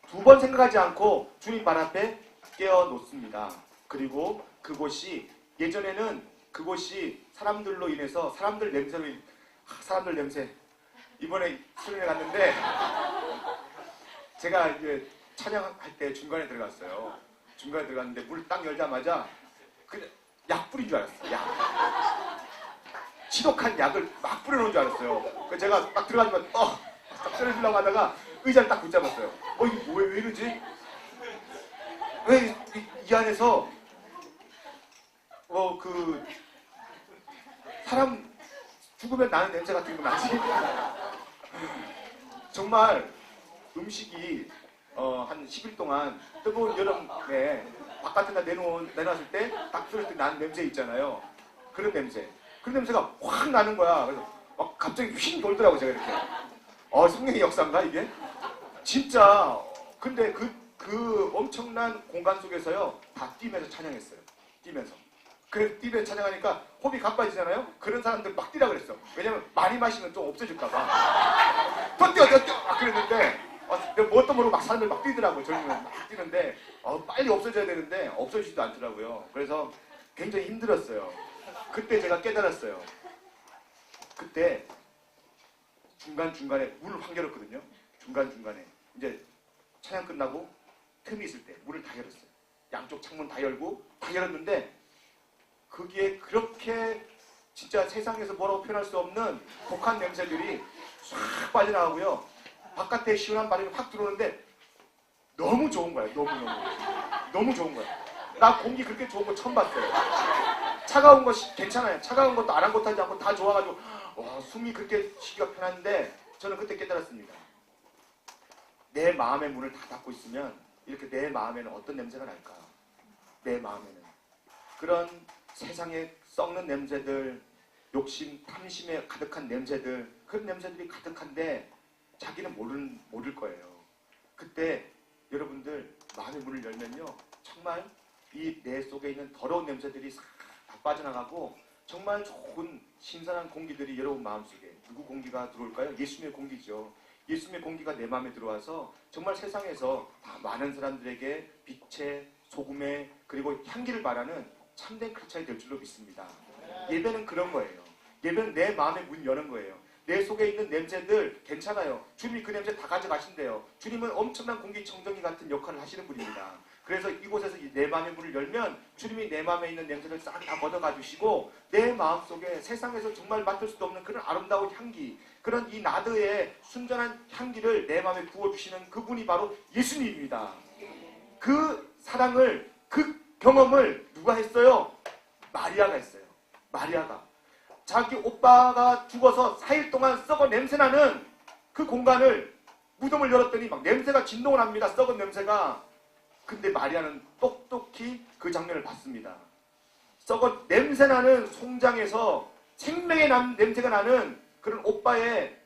두 번 생각하지 않고 주님 발 앞에 깨어놓습니다. 그리고 그곳이, 예전에는 그곳이 사람들로 인해서 사람들 냄새, 이번에 수련회 갔는데 제가 이제 찬양할 때 중간에 들어갔어요. 중간에 들어갔는데 문을 딱 열자마자 그냥 약 뿌린 줄 알았어요. 약. 지독한 약을 막 뿌려놓은 줄 알았어요. 그래서 제가 딱 들어가지만 딱 때려주려고 하다가 의자를 딱 붙잡았어요. 이게 왜 이러지? 왜 이 안에서 사람 죽으면 나는 냄새 같은 거 나지? 정말 음식이 한 10일 동안 뜨거운 여름에 바깥에다 내놨을 때 딱 들을 때 나는 냄새 있잖아요. 그런 냄새가 확 나는 거야. 그래서 막 갑자기 휙 돌더라고, 제가 이렇게. 성령의 역사인가 이게? 진짜. 근데 그 엄청난 공간 속에서요, 다 뛰면서 찬양했어요. 뛰면서. 그래서 뛰면서 찬양하니까 호흡이 가빠지잖아요? 그런 사람들 막 뛰라 그랬어. 왜냐면 많이 마시면 좀 없어질까봐. 더 뛰어! 막 그랬는데, 뭣도 모르고 막 사람들 막 뛰더라고요. 젊으면 막 뛰는데, 빨리 없어져야 되는데, 없어지지도 않더라고요. 그래서 굉장히 힘들었어요. 그때 제가 깨달았어요. 그때 중간중간에 문을 확 열었거든요. 중간중간에. 이제 찬양 끝나고 틈이 있을 때 문을 다 열었어요. 양쪽 창문 다 열고 다 열었는데 거기에 그렇게 진짜 세상에서 뭐라고 표현할 수 없는 독한 냄새들이 싹 빠져나가고요. 바깥에 시원한 바람이 확 들어오는데 너무 좋은 거예요. 너무 좋은 거예요. 나 공기 그렇게 좋은 거 처음 봤어요. 차가운 것이 괜찮아요. 차가운 것도 아랑곳하지 않고 다 좋아가지고 숨이 그렇게 쉬기가 편한데 저는 그때 깨달았습니다. 내 마음의 문을 다 닫고 있으면 이렇게 내 마음에는 어떤 냄새가 날까? 내 마음에는 그런 세상에 썩는 냄새들, 욕심, 탐심에 가득한 냄새들, 그런 냄새들이 가득한데 자기는 모를 거예요. 그때 여러분들 마음의 문을 열면요, 정말 이 내 속에 있는 더러운 냄새들이 싹 다 빠져나가고 정말 좋은 신선한 공기들이 여러분 마음속에, 누구 공기가 들어올까요? 예수님의 공기죠. 예수님의 공기가 내 마음에 들어와서 정말 세상에서 다 많은 사람들에게 빛의, 소금의, 그리고 향기를 바라는 참된 크리스찬이 될 줄로 믿습니다. 예배는 그런 거예요. 예배는 내 마음의 문 여는 거예요. 내 속에 있는 냄새들 괜찮아요. 주님이 그 냄새 다 가져가신대요. 주님은 엄청난 공기청정기 같은 역할을 하시는 분입니다. 그래서 이곳에서 내 마음의 문을 열면 주님이 내 마음에 있는 냄새를 싹 다 걷어가 주시고 내 마음속에 세상에서 정말 맡을 수도 없는 그런 아름다운 향기, 그런 이 나드의 순전한 향기를 내 마음에 부어주시는 그분이 바로 예수님입니다. 그 사랑을, 그 경험을 누가 했어요? 마리아가 했어요. 마리아가. 자기 오빠가 죽어서 4일 동안 썩어 냄새나는 그 공간을, 무덤을 열었더니 막 냄새가 진동을 합니다. 썩은 냄새가. 근데 마리아는 똑똑히 그 장면을 봤습니다. 썩어 냄새나는 송장에서 생명의 냄새가 나는 그런 오빠의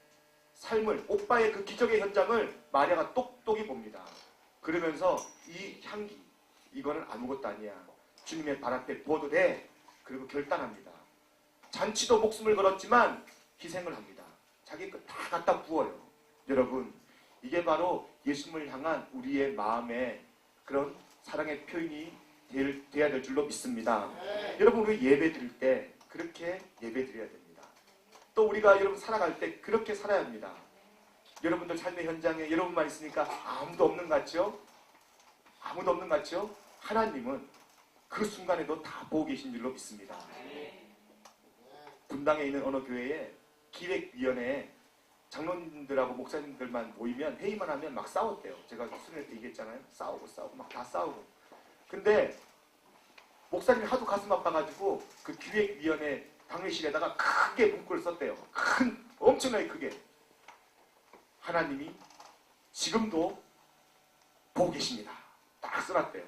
삶을, 오빠의 그 기적의 현장을 마리아가 똑똑히 봅니다. 그러면서 이 향기, 이거는 아무것도 아니야. 주님의 발 앞에 부어도 돼. 그리고 결단합니다. 잔치도 목숨을 걸었지만 희생을 합니다. 자기 거 다 갖다 부어요. 여러분, 이게 바로 예수님을 향한 우리의 마음의 그런 사랑의 표현이 돼야 될 줄로 믿습니다. 여러분, 우리 예배 드릴 때 그렇게 예배 드려야 됩니다. 또 우리가 여러분 살아갈 때 그렇게 살아야 합니다. 여러분들 삶의 현장에 여러분만 있으니까 아무도 없는 것 같죠? 아무도 없는 것 같죠? 하나님은 그 순간에도 다 보고 계신 줄로 믿습니다. 분당에 있는 어느 교회에 기획위원회에 장로님들하고 목사님들만 모이면, 회의만 하면 막 싸웠대요. 제가 수련회 때 얘기했잖아요. 싸우고 막 다 싸우고. 근데 목사님이 하도 가슴 아파가지고 그 기획위원회 당회실에다가 크게 문구를 썼대요. 엄청나게 크게. 하나님이 지금도 보고 계십니다. 딱 써놨대요.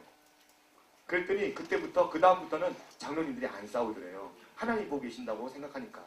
그랬더니 그때부터, 그 다음부터는 장로님들이 안 싸우더래요. 하나님 보고 계신다고 생각하니까.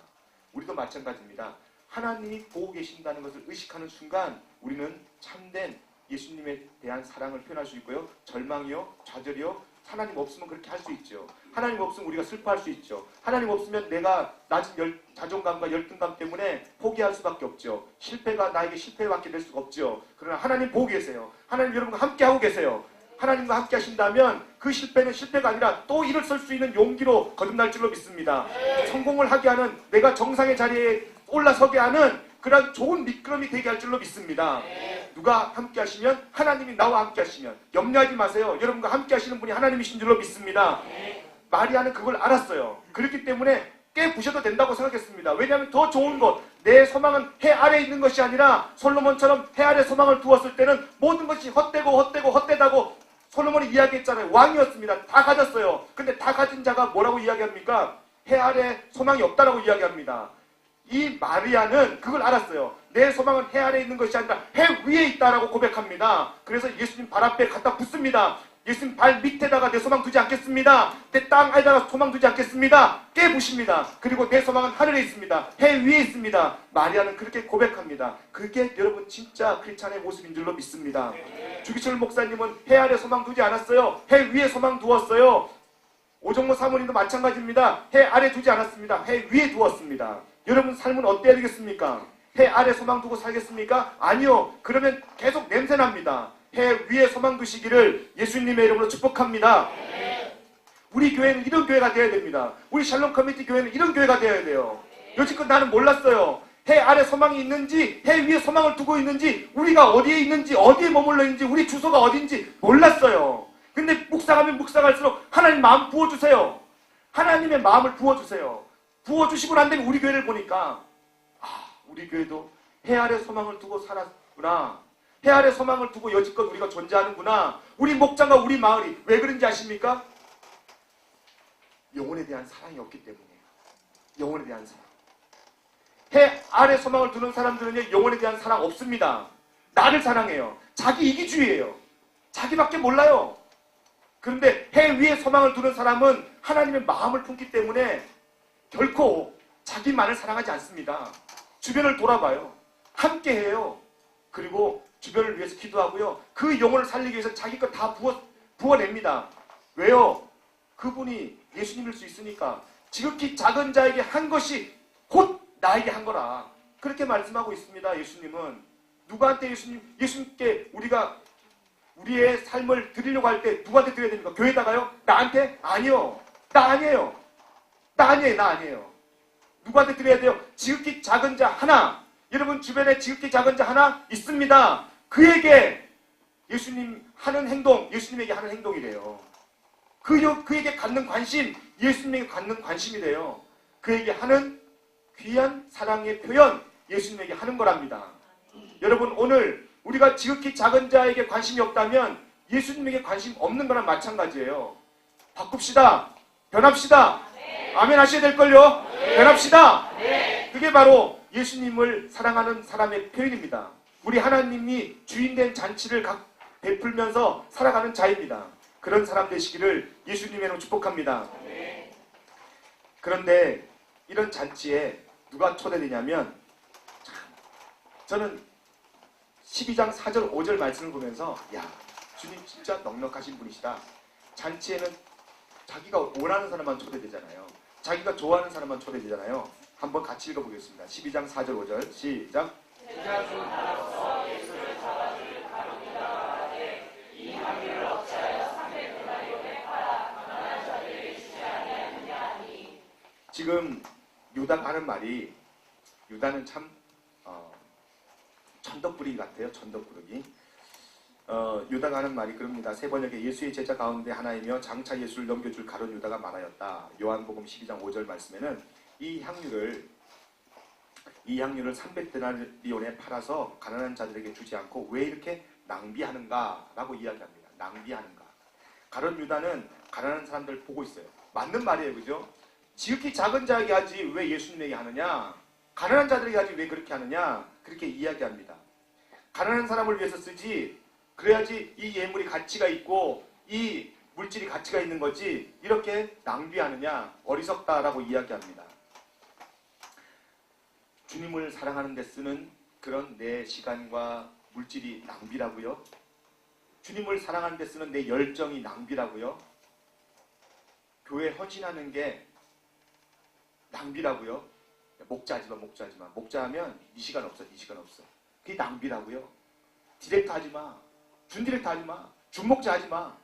우리도 마찬가지입니다. 하나님이 보고 계신다는 것을 의식하는 순간 우리는 참된 예수님에 대한 사랑을 표현할 수 있고요. 절망이요, 좌절이요, 하나님 없으면 그렇게 할 수 있죠. 하나님 없으면 우리가 슬퍼할 수 있죠. 하나님 없으면 내가 낮은 자존감과 열등감 때문에 포기할 수밖에 없죠. 실패가 나에게 실패밖에 될 수가 없죠. 그러나 하나님 보고 계세요. 하나님 여러분과 함께 하고 계세요. 하나님과 함께 하신다면 그 실패는 실패가 아니라 또 일어설 수 있는 용기로 거듭날 줄로 믿습니다. 성공을 하게 하는, 내가 정상의 자리에 올라서게 하는 그런 좋은 미끄럼이 되게 할 줄로 믿습니다. 누가 함께 하시면? 하나님이 나와 함께 하시면. 염려하지 마세요. 여러분과 함께 하시는 분이 하나님이신 줄로 믿습니다. 마리아는 그걸 알았어요. 그렇기 때문에 깨부셔도 된다고 생각했습니다. 왜냐하면 더 좋은 것, 내 소망은 해 아래에 있는 것이 아니라 솔로몬처럼 해 아래 소망을 두었을 때는 모든 것이 헛되다고 솔로몬이 이야기했잖아요. 왕이었습니다. 다 가졌어요. 근데 다 가진 자가 뭐라고 이야기합니까? 해 아래 소망이 없다라고 이야기합니다. 이 마리아는 그걸 알았어요. 내 소망은 해 아래에 있는 것이 아니라 해 위에 있다라고 고백합니다. 그래서 예수님 발 앞에 갖다 붙습니다. 예수님 발 밑에다가 내 소망 두지 않겠습니다. 내 땅 아래다가 소망 두지 않겠습니다. 깨부십니다. 그리고 내 소망은 하늘에 있습니다. 해 위에 있습니다. 마리아는 그렇게 고백합니다. 그게 여러분 진짜 크리스찬의 모습인 줄로 믿습니다. 주기철 목사님은 해 아래 소망 두지 않았어요. 해 위에 소망 두었어요. 오정모 사모님도 마찬가지입니다. 해 아래 두지 않았습니다. 해 위에 두었습니다. 여러분 삶은 어때야 되겠습니까? 해 아래 소망 두고 살겠습니까? 아니요. 그러면 계속 냄새납니다. 해 위에 소망 두시기를 예수님의 이름으로 축복합니다. 우리 교회는 이런 교회가 되어야 됩니다. 우리 샬롬 커뮤니티 교회는 이런 교회가 되어야 돼요. 여지껏 나는 몰랐어요. 해 아래 소망이 있는지, 해 위에 소망을 두고 있는지, 우리가 어디에 있는지, 어디에 머물러 있는지, 우리 주소가 어딘지 몰랐어요. 근데 묵상하면 묵상할수록 하나님 마음 부어주세요. 하나님의 마음을 부어주세요. 부어주시고 난 다음에 우리 교회를 보니까 우리 교회도 해 아래 소망을 두고 살았구나. 해 아래 소망을 두고 여지껏 우리가 존재하는구나. 우리 목장과 우리 마을이 왜 그런지 아십니까? 영혼에 대한 사랑이 없기 때문이에요. 영혼에 대한 사랑. 해 아래 소망을 두는 사람들은요, 영혼에 대한 사랑 없습니다. 나를 사랑해요. 자기 이기주의예요. 자기밖에 몰라요. 그런데 해 위에 소망을 두는 사람은 하나님의 마음을 품기 때문에 결코 자기만을 사랑하지 않습니다. 주변을 돌아봐요. 함께해요. 그리고 주변을 위해서 기도하고요. 그 영혼을 살리기 위해서 자기 것 다 부어냅니다. 왜요? 그분이 예수님일 수 있으니까. 지극히 작은 자에게 한 것이 곧 나에게 한 거라. 그렇게 말씀하고 있습니다. 예수님은. 누구한테 예수님께 우리가 우리의 삶을 드리려고 할 때 누구한테 드려야 됩니까? 교회에다가요? 나한테? 아니요. 나 아니에요. 나 아니에요. 누구한테 드려야 돼요? 지극히 작은 자 하나. 여러분 주변에 지극히 작은 자 하나 있습니다. 그에게 예수님 하는 행동, 예수님에게 하는 행동이래요. 그에게 갖는 관심, 예수님에게 갖는 관심이래요. 그에게 하는 귀한 사랑의 표현, 예수님에게 하는 거랍니다. 여러분 오늘 우리가 지극히 작은 자에게 관심이 없다면 예수님에게 관심 없는 거랑 마찬가지예요. 바꿉시다. 변합시다. 아멘 하셔야 될걸요. 변합시다. 그게 바로 예수님을 사랑하는 사람의 표현입니다. 우리 하나님이 주인된 잔치를 베풀면서 살아가는 자입니다. 그런 사람 되시기를 예수님의 이름으로 축복합니다. 그런데 이런 잔치에 누가 초대되냐면, 저는 12장 4절 5절 말씀을 보면서 주님 진짜 넉넉하신 분이시다. 잔치에는 자기가 원하는 사람만 초대되잖아요. 자기가 좋아하는 사람만 초대되잖아요. 한번 같이 읽어보겠습니다. 12장 4절 5절 시작. 지금 유다가 하는 말이, 유다는 참 천덕부리기 같아요. 천덕부리기. 유다가 하는 말이 그럽니다. 세 번역에 예수의 제자 가운데 하나이며 장차 예수를 넘겨줄 가룟 유다가 많아였다. 요한복음 12장 5절 말씀에는 이 향유를 300데나리온에 팔아서 가난한 자들에게 주지 않고 왜 이렇게 낭비하는가 라고 이야기합니다. 낭비하는가. 가룟 유다는 가난한 사람들을 보고 있어요. 맞는 말이에요. 그죠? 지극히 작은 자에게 하지 왜 예수님에게 하느냐? 가난한 자들에게 하지 왜 그렇게 하느냐? 그렇게 이야기합니다. 가난한 사람을 위해서 쓰지, 그래야지 이 예물이 가치가 있고 이 물질이 가치가 있는 거지 이렇게 낭비하느냐? 어리석다라고 이야기합니다. 주님을 사랑하는 데 쓰는 그런 내 시간과 물질이 낭비라고요? 주님을 사랑하는 데 쓰는 내 열정이 낭비라고요? 교회 헌신하는 게 낭비라고요? 목자하지마, 목자하지마. 목자하면 네 시간 없어, 네 시간 없어. 그게 낭비라고요? 디렉터 하지마. 준디렉터 하지마. 준목자 하지마.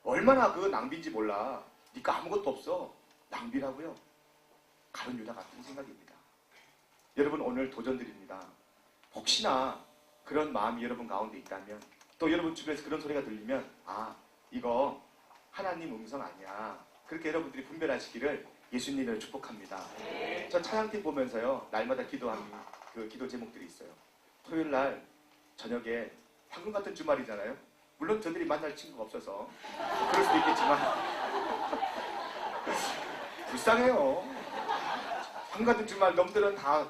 얼마나 그 낭비인지 몰라. 니가 아무것도 없어. 낭비라고요? 가룟 유다 같은 생각입니다. 여러분 오늘 도전드립니다. 혹시나 그런 마음이 여러분 가운데 있다면, 또 여러분 주변에서 그런 소리가 들리면, 아, 이거 하나님 음성 아니야. 그렇게 여러분들이 분별하시기를 예수님을 축복합니다. 저 찬양팀 보면서요, 날마다 기도하는 그 기도 제목들이 있어요. 토요일 날 저녁에 황금 같은 주말이잖아요. 물론 저들이 만날 친구가 없어서 그럴 수도 있겠지만 불쌍해요. 황금 같은 주말 놈들은 다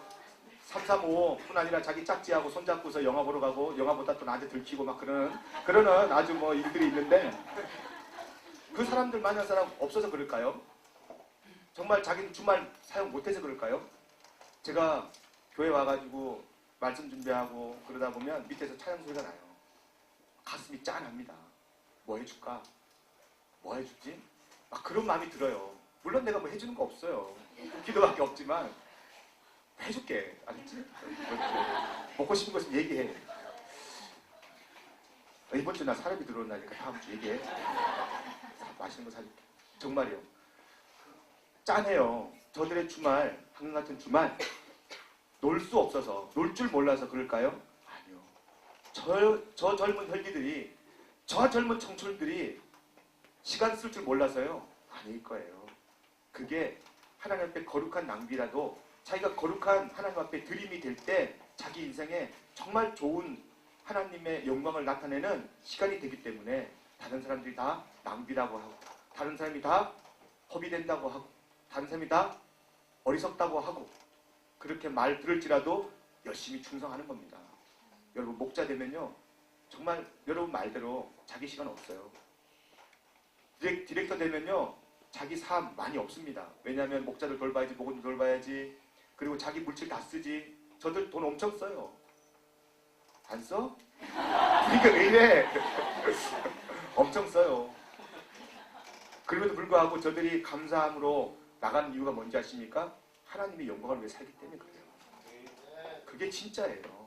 335뿐 아니라 자기 짝지하고 손잡고서 영화 보러 가고, 영화보다 또 나한테 들키고 막 그러는 아주 뭐 일들이 있는데, 그 사람들 만난 사람 없어서 그럴까요? 정말 자기는 주말 사용 못해서 그럴까요? 제가 교회 와가지고 말씀 준비하고 그러다 보면 밑에서 찬양 소리가 나요. 가슴이 짠합니다. 뭐 해줄까? 뭐 해주지? 막 그런 마음이 들어요. 물론 내가 뭐 해주는 거 없어요. 기도밖에 없지만 해줄게. 알았지? 먹고 싶은 거 있으면 얘기해. 이번 주 나 사람이 들어온다니까 다음 주 얘기해. 맛있는 거 사줄게. 정말이요. 짠해요. 저들의 주말, 황금 같은 주말, 놀 수 없어서, 놀 줄 몰라서 그럴까요? 아니요. 저 젊은 혈기들이, 저 젊은 청춘들이 시간 쓸 줄 몰라서요? 아닐 거예요. 그게 하나님 앞에 거룩한 낭비라도 자기가 거룩한 하나님 앞에 드림이 될 때 자기 인생에 정말 좋은 하나님의 영광을 나타내는 시간이 되기 때문에 다른 사람들이 다 낭비라고 하고, 다른 사람이 다 허비된다고 하고, 다른 사람이 다 어리석다고 하고, 그렇게 말 들을지라도 열심히 충성하는 겁니다. 여러분 목자 되면요, 정말 여러분 말대로 자기 시간 없어요. 디렉터 되면요, 자기 삶 많이 없습니다. 왜냐하면 목자들 돌봐야지, 목원들 돌봐야지, 그리고 자기 물질 다 쓰지. 저들 돈 엄청 써요. 안 써? 그러니까 왜 이래? 엄청 써요. 그럼에도 불구하고 저들이 감사함으로 나가는 이유가 뭔지 아십니까? 하나님의 영광을 위해 살기 때문에 그래요. 그게 진짜예요.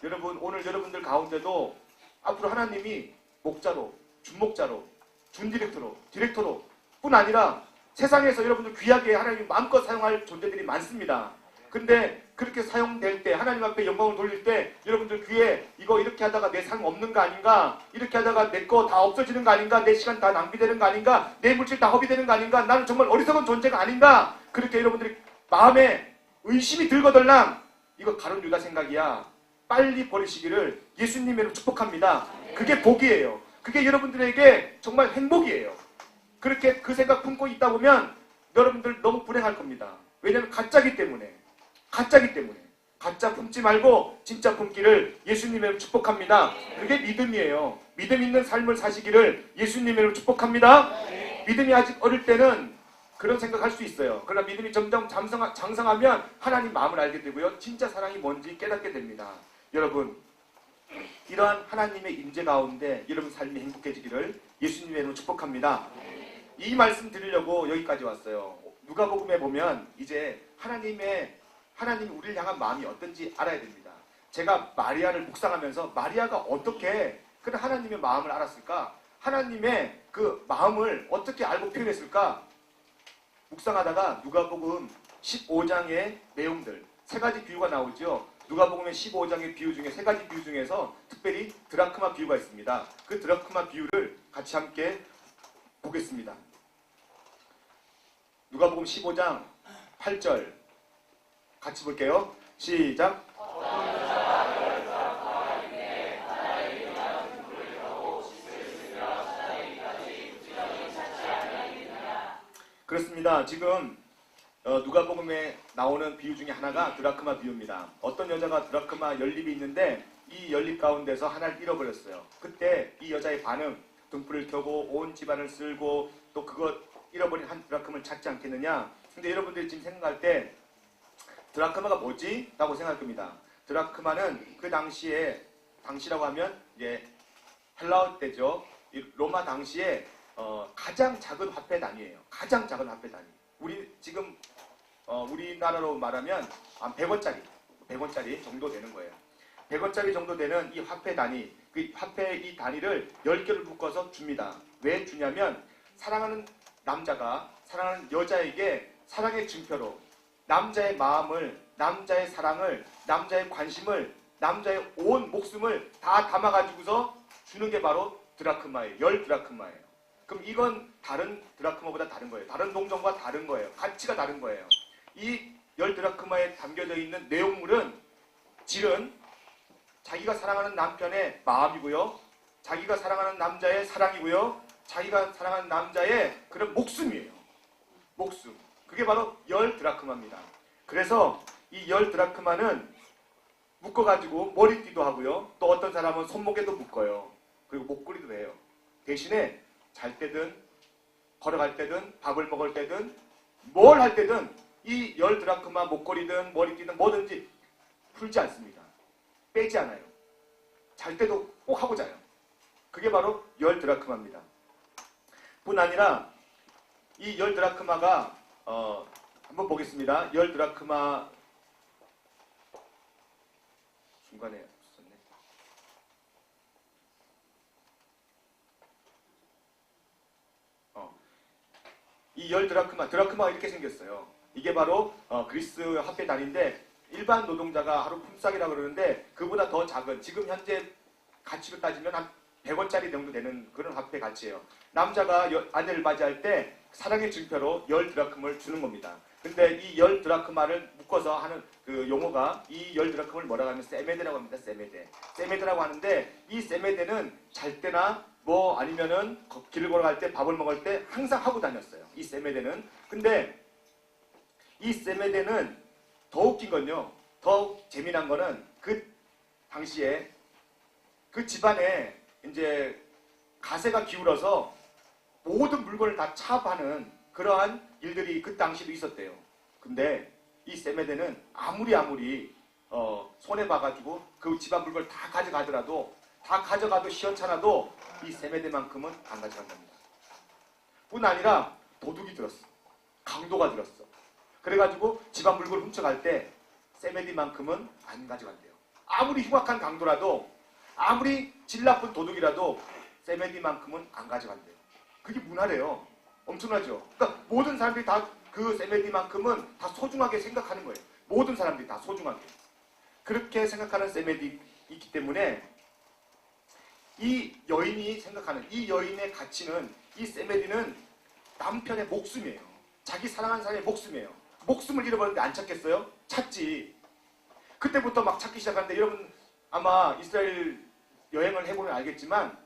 여러분 오늘 여러분들 가운데도 앞으로 하나님이 목자로, 준목자로, 준디렉터로, 디렉터로 뿐 아니라 세상에서 여러분들 귀하게 하나님이 마음껏 사용할 존재들이 많습니다. 근데 그렇게 사용될 때, 하나님 앞에 영광을 돌릴 때 여러분들 귀에 이거 이렇게 하다가 내 삶 없는 거 아닌가, 이렇게 하다가 내 거 다 없어지는 거 아닌가, 내 시간 다 낭비되는 거 아닌가, 내 물질 다 허비되는 거 아닌가, 나는 정말 어리석은 존재가 아닌가, 그렇게 여러분들이 마음에 의심이 들거들랑 이거 가룟 유다 생각이야. 빨리 버리시기를 예수님으로 축복합니다. 그게 복이에요. 그게 여러분들에게 정말 행복이에요. 그렇게 그 생각 품고 있다 보면 여러분들 너무 불행할 겁니다. 왜냐하면 가짜기 때문에. 가짜 품지 말고 진짜 품기를 예수님으로 축복합니다. 그게 믿음이에요. 믿음 있는 삶을 사시기를 예수님으로 축복합니다. 믿음이 아직 어릴 때는 그런 생각할 수 있어요. 그러나 믿음이 점점 장성하면 하나님 마음을 알게 되고요. 진짜 사랑이 뭔지 깨닫게 됩니다. 여러분, 이러한 하나님의 임재 가운데 여러분 삶이 행복해지기를 예수님으로 축복합니다. 이 말씀 드리려고 여기까지 왔어요. 누가복음에 보면 이제 하나님이 우리를 향한 마음이 어떤지 알아야 됩니다. 제가 마리아를 묵상하면서 마리아가 어떻게 그런 하나님의 마음을 알았을까? 하나님의 그 마음을 어떻게 알고 표현했을까? 묵상하다가 누가복음 15장의 내용들, 세 가지 비유가 나오죠. 누가복음의 15장의 비유 중에 세 가지 비유 중에서 특별히 드라크마 비유가 있습니다. 그 드라크마 비유를 같이 함께 보겠습니다. 누가복음 15장 8절 같이 볼게요. 시작. 그렇습니다. 지금 누가복음에 나오는 비유 중에 하나가 드라크마 비유입니다. 어떤 여자가 드라크마 연립이 있는데 이 연립 가운데서 하나를 잃어버렸어요. 그때 이 여자의 반응, 등불을 켜고 온 집안을 쓸고 또 그거 잃어버린 한 드라크마를 찾지 않겠느냐. 근데 여러분들이 지금 생각할 때 드라크마가 뭐지? 라고 생각할 겁니다. 드라크마는 그 당시라고 하면 이제 헬라어 때죠. 로마 당시에 가장 작은 화폐 단위예요. 가장 작은 화폐 단위. 지금 우리나라로 말하면 한 100원짜리 정도 되는 거예요. 100원짜리 정도 되는 이 화폐 단위, 그 화폐 이 단위를 10개를 묶어서 줍니다. 왜 주냐면 사랑하는 남자가 사랑하는 여자에게 사랑의 증표로 남자의 마음을, 남자의 사랑을, 남자의 관심을, 남자의 온 목숨을 다 담아가지고서 주는 게 바로 드라크마예요. 10드라크마예요. 그럼 이건 다른 드라크마보다 다른 거예요. 다른 동전과 다른 거예요. 가치가 다른 거예요. 이 10드라크마에 담겨져 있는 내용물은 질은 자기가 사랑하는 남편의 마음이고요. 자기가 사랑하는 남자의 사랑이고요. 자기가 사랑하는 남자의 그런 목숨이에요. 목숨. 그게 바로 10드라크마입니다. 그래서 이 10드라크마는 묶어가지고 머리띠도 하고요. 또 어떤 사람은 손목에도 묶어요. 그리고 목걸이도 해요. 대신에 잘 때든 걸어갈 때든 밥을 먹을 때든 뭘 할 때든 이 10드라크마 목걸이든 머리띠든 뭐든지 풀지 않습니다. 빼지 않아요. 잘 때도 꼭 하고 자요. 그게 바로 10드라크마입니다. 뿐 아니라 이 10드라크마가 한번 보겠습니다. 10드라크마 중간에 썼네. 이 10드라크마가 이렇게 생겼어요. 이게 바로 그리스 화폐 단위인데 일반 노동자가 하루 품삯이라고 그러는데 그보다 더 작은 지금 현재 가치로 따지면 한 100원짜리 정도 되는 그런 화폐 가치예요. 남자가 아내를 맞이할 때 사랑의 증표로 10드라크마를 주는 겁니다. 근데 이 10드라크마를 묶어서 하는 그 용어가 이 10드라크마를 뭐라고 하면 세메데라고 합니다. 세메데라고 하는데 이 세메데는 잘 때나 뭐 아니면은 길을 걸어갈 때 밥을 먹을 때 항상 하고 다녔어요. 이 세메데는. 근데 이 세메데는 더 웃긴 건요. 더 재미난 거는 그 당시에 그 집안에 이제 가세가 기울어서 모든 물건을 다 차압하는 그러한 일들이 그 당시도 있었대요. 근데 이 세메데는 아무리 손해 봐가지고 그 집안 물건을 다 가져가더라도 다 가져가도 시원찮아도 이 세메데만큼은 안 가져간답니다. 뿐 아니라 도둑이 들었어. 강도가 들었어. 그래가지고 집안 물건을 훔쳐갈 때 세메디만큼은 안 가져간대요. 아무리 흉악한 강도라도 아무리 질 나쁜 도둑이라도 세메디만큼은 안 가져간대요. 그게 문화래요. 엄청나죠? 그러니까 모든 사람들이 다 그 세메디만큼은 다 소중하게 생각하는 거예요. 모든 사람들이 다 소중하게. 그렇게 생각하는 세메디 있기 때문에 이 여인이 생각하는 이 여인의 가치는 이 세메디는 남편의 목숨이에요. 자기 사랑하는 사람의 목숨이에요. 목숨을 잃어버렸는데 안 찾겠어요? 찾지. 그때부터 막 찾기 시작하는데 여러분 아마 이스라엘 여행을 해보면 알겠지만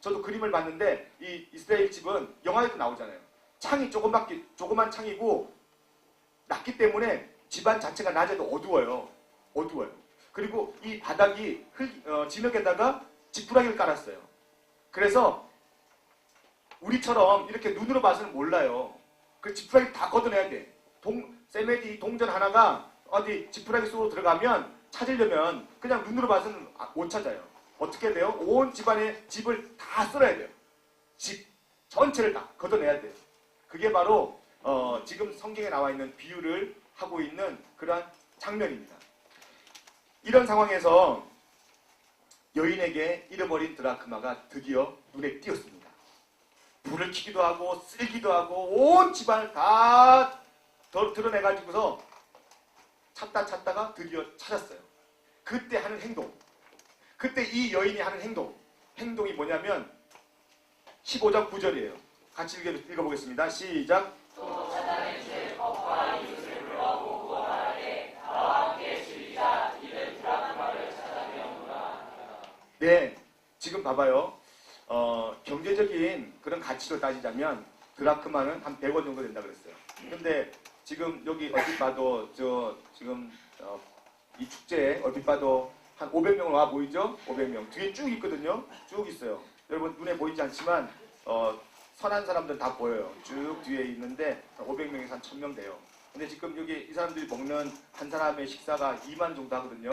저도 그림을 봤는데 이 이스라엘 집은 영화에도 나오잖아요. 창이 조그만 창이고 낮기 때문에 집안 자체가 낮에도 어두워요. 그리고 이 바닥이 진흙에다가 지푸라기를 깔았어요. 그래서 우리처럼 이렇게 눈으로 봐서는 몰라요. 그 지푸라기 다 걷어내야 돼. 세메디 동전 하나가 어디 지푸라기 속으로 들어가면 찾으려면 그냥 눈으로 봐서는 못 찾아요. 어떻게 돼요? 온 집안의 집을 다 쓸어야 돼요. 집 전체를 다 걷어내야 돼요. 그게 바로 지금 성경에 나와 있는 비유를 하고 있는 그러한 장면입니다. 이런 상황에서 여인에게 잃어버린 드라크마가 드디어 눈에 띄었습니다. 불을 켜기도 하고 쓸기도 하고 온 집안을 다 드러내가지고서 찾다가 드디어 찾았어요. 그때 하는 행동. 그때 이 여인이 하는 행동이 뭐냐면 15장 9절이에요. 같이 읽어보겠습니다. 시작. 네, 지금 봐봐요. 경제적인 그런 가치로 따지자면 드라크마는 한 100원 정도 된다 그랬어요. 근데 지금 여기 얼핏 봐도 지금 이 축제에 얼핏 봐도 한 500명은 와 보이죠? 500명. 뒤에 쭉 있거든요. 쭉 있어요. 여러분 눈에 보이지 않지만 선한 사람들 다 보여요. 쭉 뒤에 있는데 500명에서 한 1000명 돼요. 근데 지금 여기 이 사람들이 먹는 한 사람의 식사가 2만 정도 하거든요.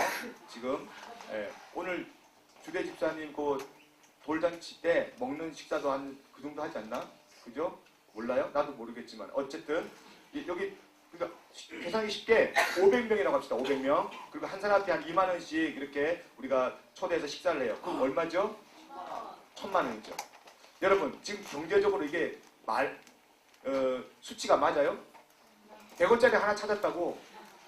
지금 오늘 주대 집사님 그 돌잔치 때 먹는 식사도 한 그 정도 하지 않나? 그죠? 몰라요? 나도 모르겠지만 어쨌든 여기 그러니까 계산하기 쉽게 500명이라고 합시다. 500명. 그리고 한 사람한테 한 2만 원씩 이렇게 우리가 초대해서 식사를 해요. 그럼 얼마죠? 1,000만 원이죠. 여러분 지금 경제적으로 이게 수치가 맞아요? 100원짜리 하나 찾았다고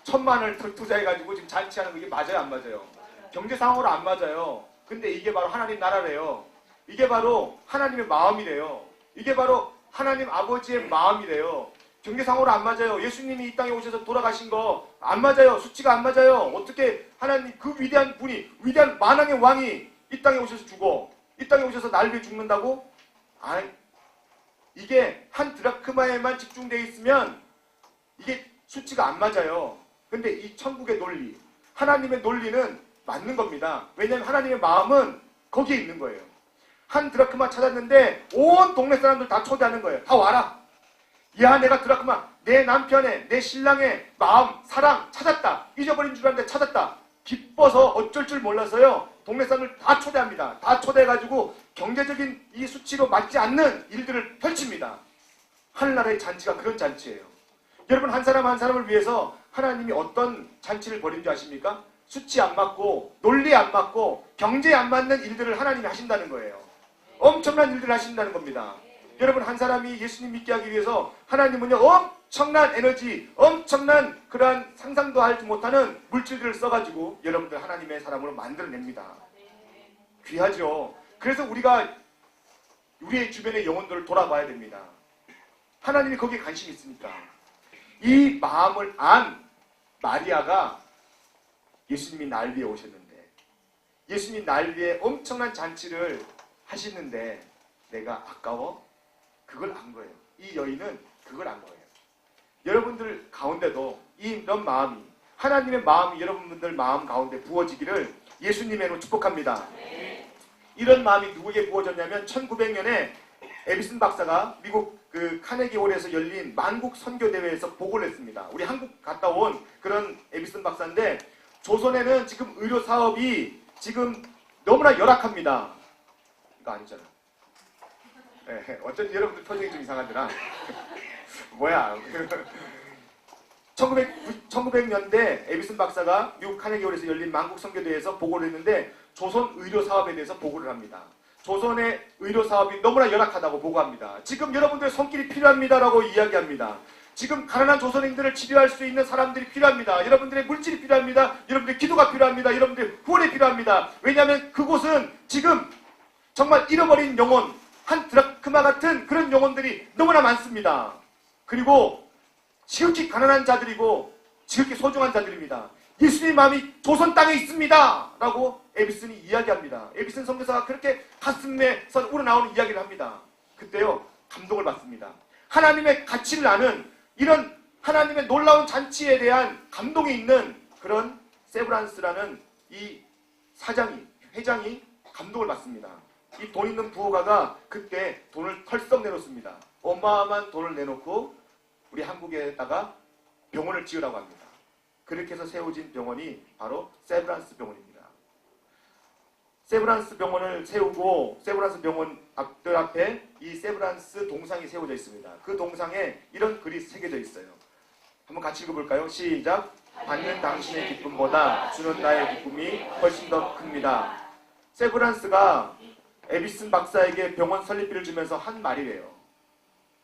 1,000만 원을 투자해가지고 지금 잔치하는 거 이게 맞아요? 안 맞아요? 경제 상황으로 안 맞아요. 근데 이게 바로 하나님 나라래요. 이게 바로 하나님의 마음이래요. 이게 바로 하나님 아버지의 마음이래요. 경제상으로 안 맞아요. 예수님이 이 땅에 오셔서 돌아가신 거 안 맞아요. 수치가 안 맞아요. 어떻게 하나님 그 위대한 분이 위대한 만왕의 왕이 이 땅에 오셔서 죽어 이 땅에 오셔서 날 위해 죽는다고? 이게 한 드라크마에만 집중되어 있으면 이게 수치가 안 맞아요. 근데 이 천국의 논리, 하나님의 논리는 맞는 겁니다. 왜냐하면 하나님의 마음은 거기에 있는 거예요. 한 드라크마 찾았는데 온 동네 사람들 다 초대하는 거예요. 다 와라. 야, 내가 드라크마, 내 남편의, 내 신랑의 마음, 사랑 찾았다. 잊어버린 줄 알았는데 찾았다. 기뻐서 어쩔 줄 몰라서요. 동네 사람들 다 초대합니다. 다 초대해가지고 경제적인 이 수치로 맞지 않는 일들을 펼칩니다. 하늘나라의 잔치가 그런 잔치예요. 여러분 한 사람 한 사람을 위해서 하나님이 어떤 잔치를 벌인 줄 아십니까? 수치 안 맞고 논리 안 맞고 경제에 안 맞는 일들을 하나님이 하신다는 거예요. 엄청난 일들을 하신다는 겁니다. 여러분 한 사람이 예수님 믿게 하기 위해서 하나님은요 엄청난 에너지, 엄청난 그러한 상상도 하지 못하는 물질들을 써가지고 여러분들 하나님의 사람으로 만들어냅니다. 귀하죠. 그래서 우리가 우리의 주변의 영혼들을 돌아봐야 됩니다. 하나님이 거기에 관심이 있으니까. 이 마음을 안 마리아가 예수님이 날 위해 오셨는데 예수님이 날 위해 엄청난 잔치를 하시는데 내가 아까워? 그걸 안 거예요. 이 여인은 그걸 안 거예요. 여러분들 가운데도 이런 마음이 하나님의 마음이 여러분들 마음 가운데 부어지기를 예수님의 축복합니다. 이런 마음이 누구에게 부어졌냐면 1900년에 에비슨 박사가 미국 그 카네기 홀에서 열린 만국 선교대회에서 보고를 했습니다. 우리 한국 갔다 온 그런 에비슨 박사인데 조선에는 지금 의료 사업이 지금 너무나 열악합니다. 이거 아니잖아. 네, 어쩐지 여러분들 표정이 좀 이상하더라. 뭐야. 1900년대 에비슨 박사가 미국 카네기홀에서 열린 만국 선교대회에서 보고를 했는데 조선 의료 사업에 대해서 보고를 합니다. 조선의 의료 사업이 너무나 열악하다고 보고합니다. 지금 여러분들의 손길이 필요합니다라고 이야기합니다. 지금 가난한 조선인들을 치료할 수 있는 사람들이 필요합니다. 여러분들의 물질이 필요합니다. 여러분들의 기도가 필요합니다. 여러분들의 후원이 필요합니다. 왜냐하면 그곳은 지금 정말 잃어버린 영혼, 한 드라크마 같은 그런 영혼들이 너무나 많습니다. 그리고 지극히 가난한 자들이고 지극히 소중한 자들입니다. 예수님의 마음이 조선 땅에 있습니다. 라고 에비슨이 이야기합니다. 에비슨 선교사가 그렇게 가슴에서 우러나오는 이야기를 합니다. 그때요 감동을 받습니다. 하나님의 가치를 아는 이런 하나님의 놀라운 잔치에 대한 감동이 있는 그런 세브란스라는 이 회장이 감동을 받습니다. 이 돈 있는 부호가가 그때 돈을 털썩 내놓습니다. 어마어마한 돈을 내놓고 우리 한국에다가 병원을 지으라고 합니다. 그렇게 해서 세워진 병원이 바로 세브란스 병원입니다. 세브란스 병원을 세우고 세브란스 병원 앞들 앞에 이 세브란스 동상이 세워져 있습니다. 그 동상에 이런 글이 새겨져 있어요. 한번 같이 읽어볼까요? 시작! 받는 당신의 기쁨보다 주는 나의 기쁨이 훨씬 더 큽니다. 세브란스가 에비슨 박사에게 병원 설립비를 주면서 한 말이래요.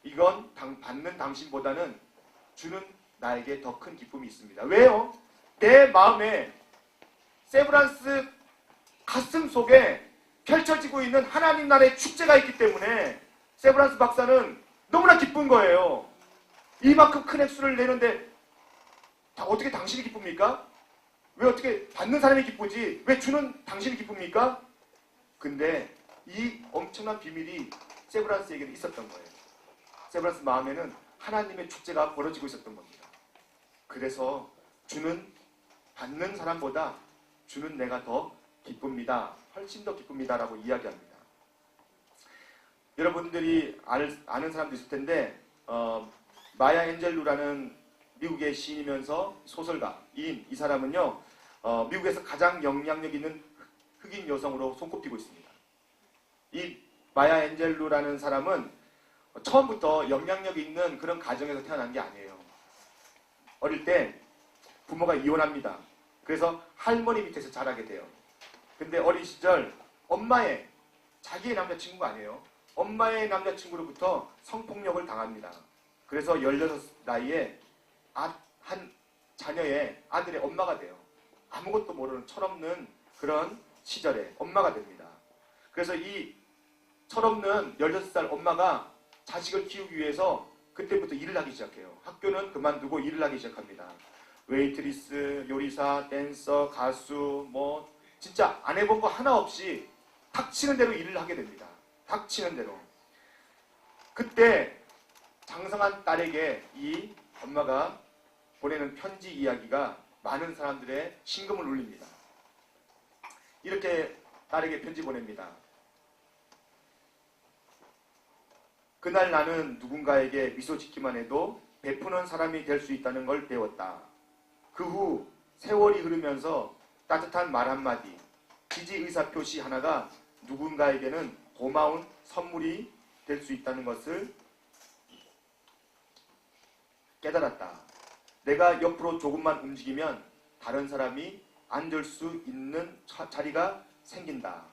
이건 받는 당신보다는 주는 나에게 더 큰 기쁨이 있습니다. 왜요? 내 마음에 세브란스 가슴 속에 펼쳐지고 있는 하나님 나라의 축제가 있기 때문에 세브란스 박사는 너무나 기쁜 거예요. 이만큼 큰 액수를 내는데 어떻게 당신이 기쁩니까? 왜 어떻게 받는 사람이 기쁘지? 왜 주는 당신이 기쁩니까? 근데 이 엄청난 비밀이 세브란스에게는 있었던 거예요. 세브란스 마음에는 하나님의 축제가 벌어지고 있었던 겁니다. 그래서 받는 사람보다 주는 내가 더 기쁩니다. 훨씬 더 기쁩니다. 라고 이야기합니다. 여러분들이 아는 사람도 있을 텐데 마야 앤젤루라는 미국의 시인이면서 소설가인 이 사람은요, 미국에서 가장 영향력 있는 흑인 여성으로 손꼽히고 있습니다. 이 마야 앤젤루라는 사람은 처음부터 영향력 있는 그런 가정에서 태어난 게 아니에요. 어릴 때 부모가 이혼합니다. 그래서 할머니 밑에서 자라게 돼요. 근데 어린 시절 엄마의, 자기의 남자친구가 아니에요, 엄마의 남자친구로부터 성폭력을 당합니다. 그래서 16 나이에 한 자녀의 아들의 엄마가 돼요. 아무것도 모르는 철없는 그런 시절에 엄마가 됩니다. 그래서 이 철없는 16살 엄마가 자식을 키우기 위해서 그때부터 일을 하기 시작해요. 학교는 그만두고 일을 하기 시작합니다. 웨이트리스, 요리사, 댄서, 가수, 뭐 진짜 안 해본 거 하나 없이 닥치는 대로 일을 하게 됩니다. 닥치는 대로. 그때 장성한 딸에게 이 엄마가 보내는 편지 이야기가 많은 사람들의 심금을 울립니다. 이렇게 딸에게 편지 보냅니다. 그날 나는 누군가에게 미소 짓기만 해도 베푸는 사람이 될 수 있다는 걸 배웠다. 그 후 세월이 흐르면서 따뜻한 말 한마디, 지지 의사 표시 하나가 누군가에게는 고마운 선물이 될 수 있다는 것을 깨달았다. 내가 옆으로 조금만 움직이면 다른 사람이 앉을 수 있는 자리가 생긴다.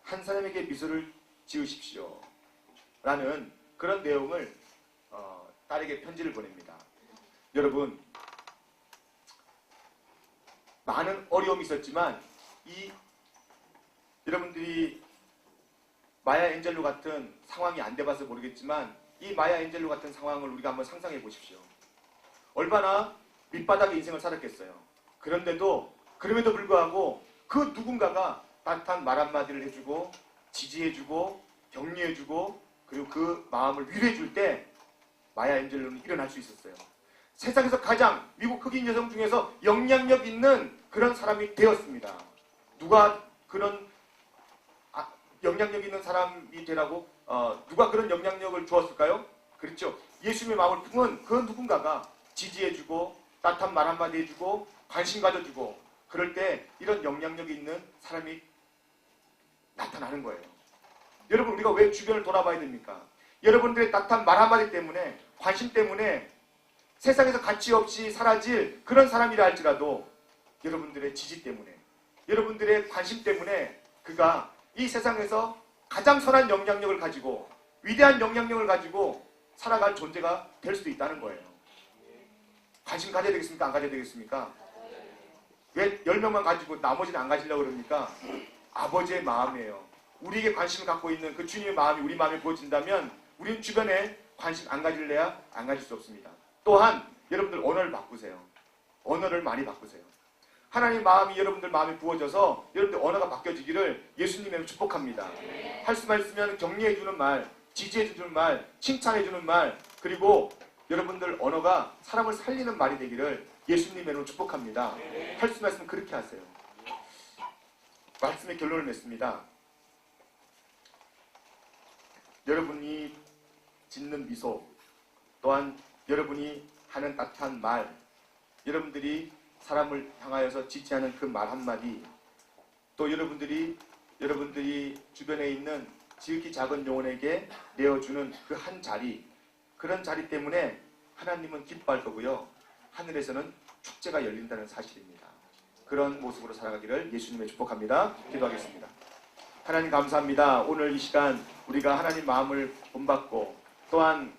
한 사람에게 미소를 지으십시오. 라는 그런 내용을 딸에게 편지를 보냅니다. 여러분, 많은 어려움이 있었지만 여러분들이 마야 앤젤루 같은 상황이 안 돼봐서 모르겠지만 이 마야 앤젤루 같은 상황을 우리가 한번 상상해 보십시오. 얼마나 밑바닥의 인생을 살았겠어요. 그럼에도 불구하고 그 누군가가 따뜻한 말 한마디를 해주고 지지해주고 격려해주고 그리고 그 마음을 위로해줄 때 마야 앤젤루는 일어날 수 있었어요. 세상에서 가장 미국 흑인 여성 중에서 영향력 있는 그런 사람이 되었습니다. 누가 그런 영향력 있는 사람이 되라고 누가 그런 영향력을 주었을까요? 그렇죠. 예수님의 마음을 품은 그 누군가가 지지해주고 따뜻한 말 한마디 해주고 관심 가져주고 그럴 때 이런 영향력이 있는 사람이 나타나는 거예요. 여러분, 우리가 왜 주변을 돌아봐야 됩니까? 여러분들의 따뜻한 말 한마디 때문에, 관심 때문에 세상에서 가치 없이 사라질 그런 사람이라 할지라도 여러분들의 지지 때문에, 여러분들의 관심 때문에 그가 이 세상에서 가장 선한 영향력을 가지고 위대한 영향력을 가지고 살아갈 존재가 될 수도 있다는 거예요. 관심 가져야 되겠습니까? 안 가져야 되겠습니까? 왜 10명만 가지고 나머지는 안 가지려고 그럽니까? 아버지의 마음이에요. 우리에게 관심을 갖고 있는 그 주님의 마음이 우리 마음에 부어진다면 우리는 주변에 관심 안 가질래야 안 가질 수 없습니다. 또한 여러분들 언어를 바꾸세요. 언어를 많이 바꾸세요. 하나님의 마음이 여러분들 마음에 부어져서 여러분들 언어가 바뀌어지기를 예수님의 축복합니다. 할 수만 있으면 격려해주는 말, 지지해주는 말, 칭찬해주는 말, 그리고 여러분들 언어가 사람을 살리는 말이 되기를 예수님의 축복합니다. 할 수만 있으면 그렇게 하세요. 말씀의 결론을 맺습니다. 여러분이 짓는 미소, 또한 여러분이 하는 따뜻한 말, 여러분들이 사람을 향하여서 지지하는 그 말 한마디, 또 여러분들이 주변에 있는 지극히 작은 영혼에게 내어주는 그 한 자리, 그런 자리 때문에 하나님은 기뻐할 거고요. 하늘에서는 축제가 열린다는 사실입니다. 그런 모습으로 살아가기를 예수님의 축복합니다. 기도하겠습니다. 하나님 감사합니다. 오늘 이 시간 우리가 하나님 마음을 본받고 또한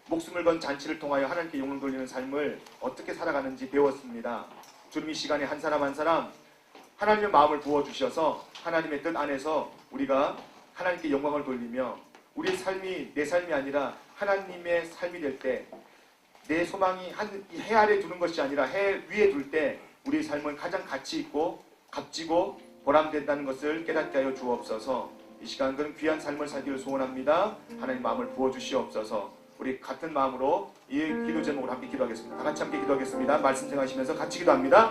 목숨을 건 잔치를 통하여 하나님께 영광 돌리는 삶을 어떻게 살아가는지 배웠습니다. 주님, 이 시간에 한 사람 한 사람 하나님의 마음을 부어주셔서 하나님의 뜻 안에서 우리가 하나님께 영광을 돌리며 우리의 삶이 내 삶이 아니라 하나님의 삶이 될 때 내 소망이 해 아래 두는 것이 아니라 해 위에 둘 때 우리의 삶은 가장 가치 있고 값지고 보람된다는 것을 깨닫게 하여 주옵소서. 이 시간 그런 귀한 삶을 살기를 소원합니다. 하나님 마음을 부어주시옵소서. 우리 같은 마음으로 이 기도 제목으로 함께 기도하겠습니다. 다 같이 함께 기도하겠습니다. 말씀 생각하시면서 같이 기도합니다.